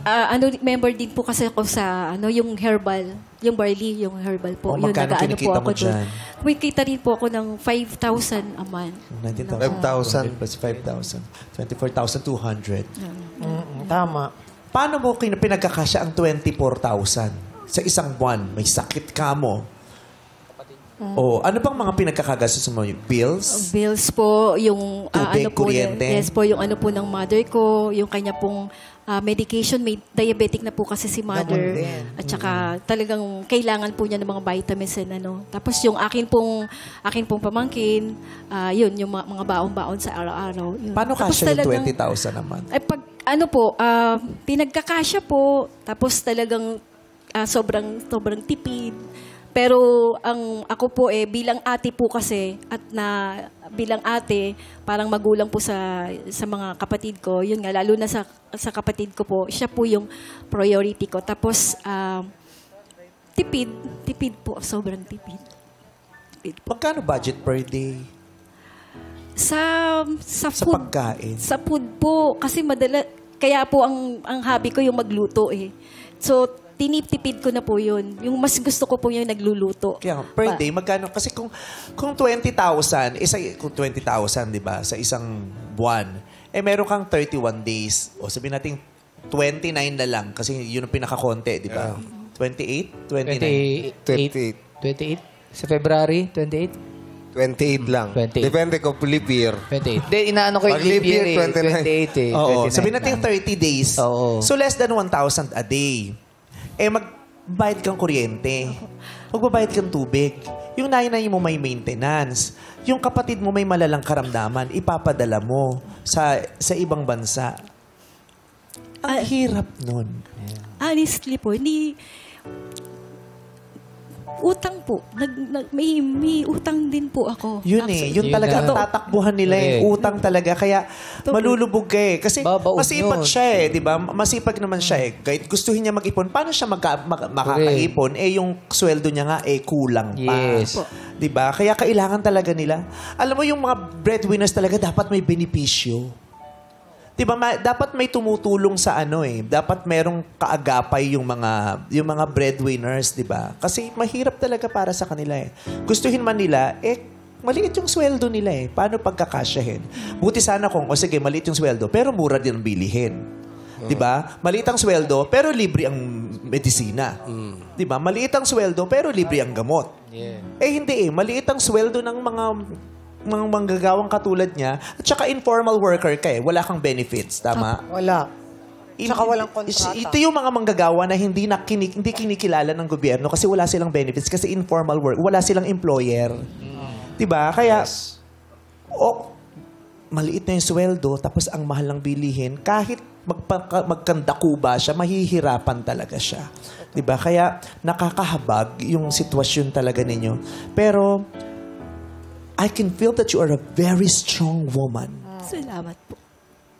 member din po kasi ako sa yung herbal, yung barley, yung herbal po. Oh, magkano nag-aano kinikita mo doon. dyan? Kumikita rin po ako ng 5,000 a month. 19,500 plus 5,000. 24,200. Tama. Paano mo pinagkakasya ang 24,000 sa isang buwan? May sakit ka mo. Oh, ano bang mga pinagkakagastos mo? Bills? Bills po, yung Tubig, ano po, kuryente? yes po, yung ano po ng mother ko, yung kanya pong medication, may diabetic na po kasi si mother. At saka talagang kailangan po niya ng mga vitamins and ano. Tapos yung akin pong pamangkin, yun, yung mga baon-baon sa araw-araw. Yun. Paano Tapos kasya yung talagang- 20,000 naman? Ay, pag ano po, pinagkakasya po, tapos talagang sobrang tipid. Pero ako po bilang ate po kasi at bilang ate, parang magulang po sa mga kapatid ko. Yun nga, lalo na sa kapatid ko po, siya po yung priority ko. Tapos tipid po, sobrang tipid. Magkano budget per day? Sa food, pagkain? Sa food po, kasi kaya po ang hobby ko yung magluto eh. So, tinitipid ko na po yun. Yung mas gusto ko po yung nagluluto. Kaya per day, magkano? Kasi kung 20,000, kung 20,000, di ba, sa isang buwan, meron kang 31 days. O sabihin natin, 29 na lang. Kasi yun ang pinakakonti, di ba? 28? 29? 28? Sa February, 28? 28 lang. 28. Depende kung leap year. 28. Hindi, inaano ko yung Pag leap leap year, year 28 eh. Oo. 29 Sabihin natin na. 30 days. Oo. So less than 1,000 a day. Magbayad kang kuryente. Magbabayad kang tubig. Yung nanay mo may maintenance. Yung kapatid mo may malalang karamdaman, ipapadala mo sa ibang bansa. Ang hirap nun. Honestly po, hindi... Utang po. May utang din po ako. Yun yun talaga ang tatakbuhan nila utang talaga. Kaya malulubog ka eh. Kasi masipag siya di ba? Masipag naman siya Kahit gustuhin niya mag-ipon, paano siya makakaipon? Yung sweldo niya nga kulang pa. Yes. Di ba? Kaya kailangan talaga nila. Alam mo yung mga breadwinners talaga dapat may benepisyo. Diba, dapat may tumutulong sa dapat merong kaagapay yung mga breadwinners, 'di ba? Kasi mahirap talaga para sa kanila Gustuhin man nila maliit yung sweldo nila Paano pagkakasyahin? Buti sana kung sige, maliit yung sweldo pero mura din ang bilihin. 'Di ba? Maliit ang sweldo pero libre ang medisina. 'Di ba? Maliit ang sweldo pero libre ang gamot. Hindi maliit ang sweldo ng mga manggagawang katulad niya at saka informal worker ka wala kang benefits, tama? Wala. Saka walang kontrata. Ito yung mga manggagawa na hindi kinikilala ng gobyerno kasi wala silang benefits kasi informal work, wala silang employer. 'Di ba? Kaya maliit na yung sweldo tapos ang mahal ng bilihin, kahit magkandakuba siya, mahihirapan talaga siya. 'Di ba? Kaya nakakahabag yung sitwasyon talaga ninyo. Pero I can feel that you are a very strong woman. Salamat po.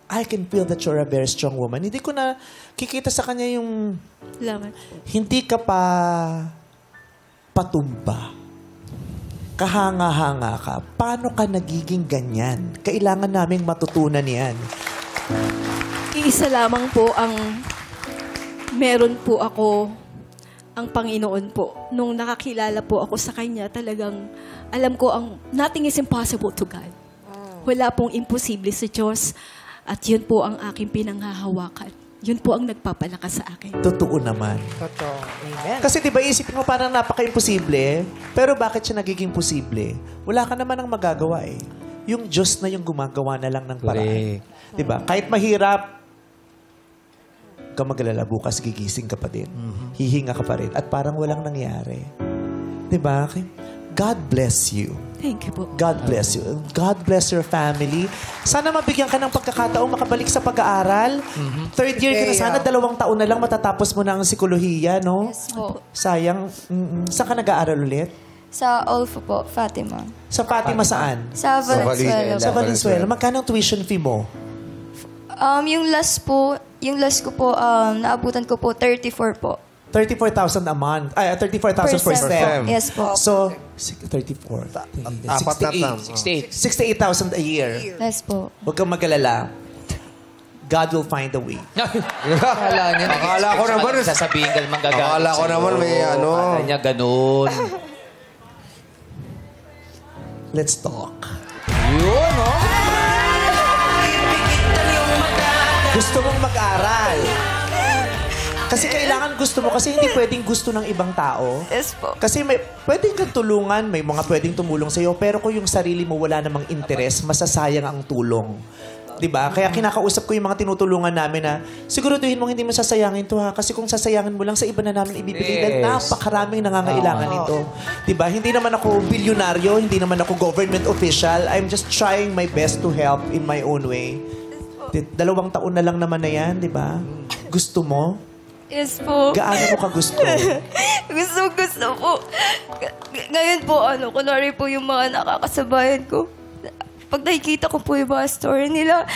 I can feel that you're a very strong woman. Hindi ko na kikita sa kanya yung Salamat. hindi ka pa patumba. Kahanga-hanga ka. Paano ka nagiging ganyan? Kailangan naming matutunan yan. Iisa lamang po ang meron po ako, ang Panginoon po. Nung nakakilala po ako sa Kanya, talagang alam ko nothing is impossible to God. Wala pong imposible sa Diyos. At yun po ang aking pinanghahawakan. Yun po ang nagpapalakas sa akin. Totoo naman. Totoo. Amen. Kasi diba isipin mo parang napaka-imposible, pero bakit siya nagiging posible? Wala ka naman ang magagawa eh. Yung Diyos na yung gumagawa na lang ng paraan. Diba? Kahit mahirap, ka maglala, bukas gigising ka pa din. Hihinga ka pa rin. At parang walang nangyari. Diba? God bless you. Thank you po. God bless you. God bless your family. Sana mabigyan ka ng pagkakataong makabalik sa pag-aaral. Third year ka na sana, 2 taon na lang matatapos mo na ang psikolohiya, no? Yes po. Sayang. Saan ka nag-aaral ulit? Sa Olfo po, Fatima. Sa Fatima saan? Sa Valenzuela. Sa Valenzuela. Magkano ang tuition fee mo? Yung last ko po, naabutan ko po 34 po. 34,000 a month. Ay, 34,000 per sem. Yes po. So, 34. 68,000 a year. Yes po. Huwag kang mag-alala. God will find a way. Akala ko naman, sasabihin ka naman gagawin. Akala ko naman may ano. Akala niya ganun. Let's talk. Yun, no? Gusto mong mag-aral. Kasi kailangan gusto mo. Kasi hindi pwedeng gusto ng ibang tao. Yes po. Kasi pwedeng kang tulungan, may mga pwedeng tumulong sa'yo, pero kung yung sarili mo wala namang interes, masasayang ang tulong. Diba? Kaya kinakausap ko yung mga tinutulungan namin na siguraduhin mong hindi mo sasayangin to ha. Kasi kung sasayangin mo lang, sa iba na namin ibibigay dahil napakaraming nangangailangan nito. Diba? Hindi naman ako bilyonaryo, hindi naman ako government official. I'm just trying my best to help in my own way. 2 taon na lang naman na yan, diba? Gusto mo? Yes po. Gaano mo ka gusto? Gusto po. Ngayon po, kunwari po yung mga nakakasabayan ko. Pag nakikita ko po yung mga story nila,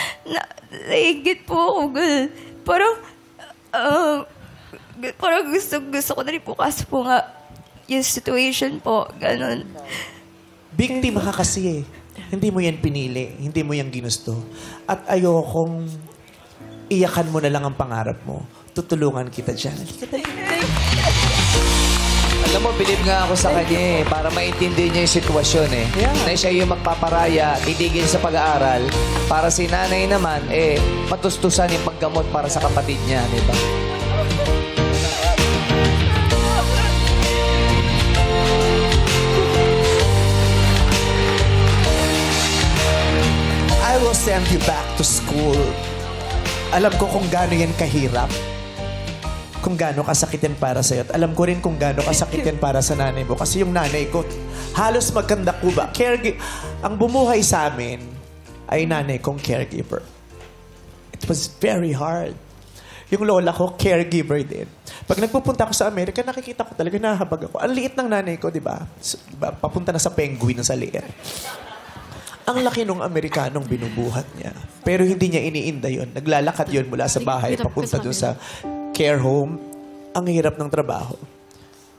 naigit po ako. Parang gusto ko na rin po. Kaso po nga, yung situation po, ganun. Biktima ka kasi eh. Hindi mo yan pinili. Hindi mo yan ginusto. At ayokong iyakan mo na lang ang pangarap mo. Tutulungan kita dyan. Alam mo, believe nga ako sa kanya eh. Para maintindihan niya yung sitwasyon eh. Na siya yung magpaparaya, titigil sa pag-aaral. Para si nanay naman, matustusan yung paggamot para sa kapatid niya, di ba? I will send you back to school. Alam ko kung gaano yan kahirap. Kung gaano kasakit yan para sa'yo. At alam ko rin kung gaano kasakit yan para sa nanay mo. Kasi yung nanay ko, halos magkanda ko ba? Ang bumuhay sa amin ay nanay kong caregiver. It was very hard. Yung lola ko, caregiver din. Pag nagpupunta ako sa Amerika, nakikita ko talaga, nahabag ako. Ang liit ng nanay ko, di ba? Papunta na sa penguin na sa liit. Ang laki nung Amerikanong binubuhat niya. Pero hindi niya iniinda yun. Naglalakad yun mula sa bahay, papunta doon sa care home. Ang hirap ng trabaho.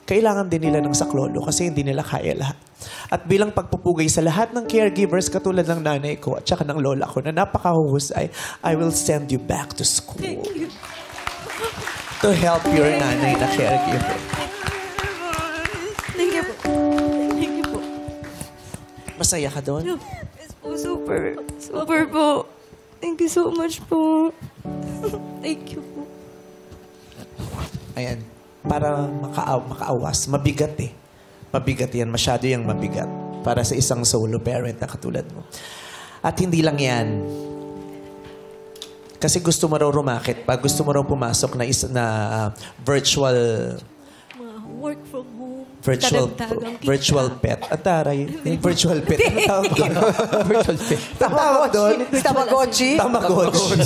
Kailangan din nila ng saklolo kasi hindi nila kaya lahat. At bilang pagpupugay sa lahat ng caregivers katulad ng nanay ko at saka ng lola ko na napakahuhusay, I will send you back to school. Thank you. To help your nanay na caregiver. Thank you po. Thank you po. Masaya ka doon? Yes po, super. Super po. Thank you so much po. Thank you po. Ayan. Para makaawas. Mabigat eh. Mabigat yan. Masyado yung mabigat. Para sa isang solo parent na katulad mo. At hindi lang yan. Kasi gusto mo raw rumakit pa. Gusto mo raw pumasok na virtual work from home. Virtual pet. Ataray. Virtual pet. Ano tawag doon? Virtual pet. Tawag doon? Tamagotchi? Tamagotchi.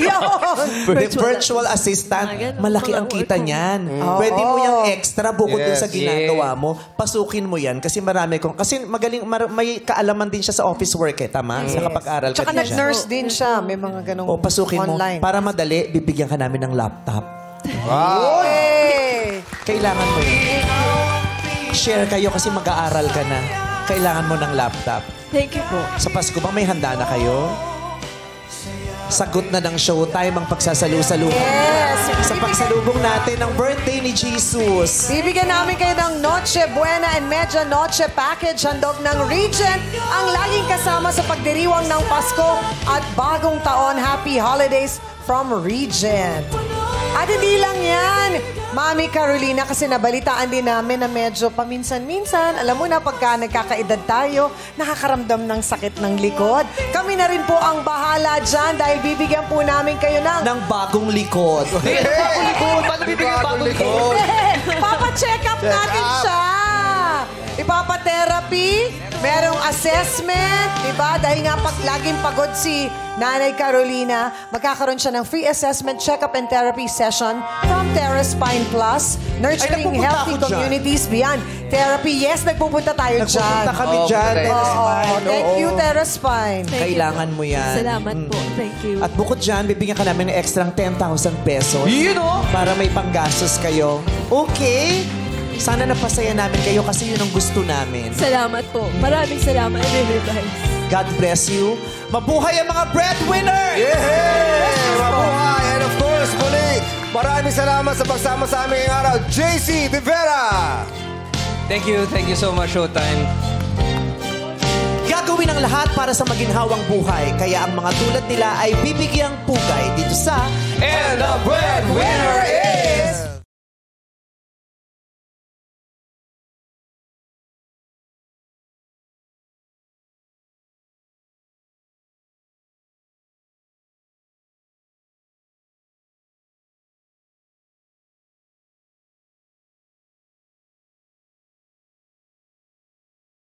Yun. Virtual assistant. Malaki ang kita niyan. Pwede mo yung extra bukod dun sa ginagawa mo. Pasukin mo yan kasi marami kong... Kasi magaling, may kaalaman din siya sa office work eh. Tama? Sa kapag-aral ka Tsaka din siya. nag-nurse din siya. May mga ganong O, pasukin online. mo. Para madali, bibigyan ka namin ng laptop. Wow! Hey! Kailangan mo yun. Share kayo kasi mag-aaral ka na. Kailangan mo ng laptop. Thank you po. Sa Pasko ba may handa na kayo? Sagot na ng showtime ang pagsasalu-salu. Yes! Sa pagsalubong natin ng birthday ni Jesus. Bibigyan namin kayo ng Noche Buena and Media Noche Package. Handog ng Regent. Ang laging kasama sa pagdiriwang ng Pasko at bagong taon. Happy Holidays from Regent. At hindi lang yan, Mami Carolina, kasi nabalitaan din namin na medyo paminsan-minsan, alam mo na pagka nagkakaedad tayo, nakakaramdam ng sakit ng likod. Kami na rin po ang bahala dyan dahil bibigyan po namin kayo ng bagong likod. Bagong likod? Paano bibigyan bagong likod? Papa-check up natin siya. Ipapa-therapy, merong assessment, diba? Dahil nga laging pagod si Nanay Carolina, magkakaroon siya ng free assessment, check-up and therapy session from Terra Spine Plus, nurturing nagpupunta healthy ako dyan. communities beyond therapy. Yes, nagpupunta tayo dyan. Nagpupunta kami dyan, Terra Spine. Thank you, Terra Spine. Kailangan mo yan. Salamat po. Thank you. At bukod dyan, bibigyan ka namin ng extrang 10,000 pesos. Yun o! Para may panggastos kayo. Okay? Sana napasaya namin kayo kasi yun ang gusto namin. Salamat po. Maraming salamat. I really guys. God bless you. Mabuhay ang mga breadwinner! Yeah! Mabuhay! And of course, muli, maraming salamat sa pagsama sa aming ngayong araw, JC De Vera! Thank you so much, Showtime. Gagawin ang lahat para sa maginhawang buhay. Kaya ang mga tulad nila ay bibigyang pugay dito sa And the breadwinner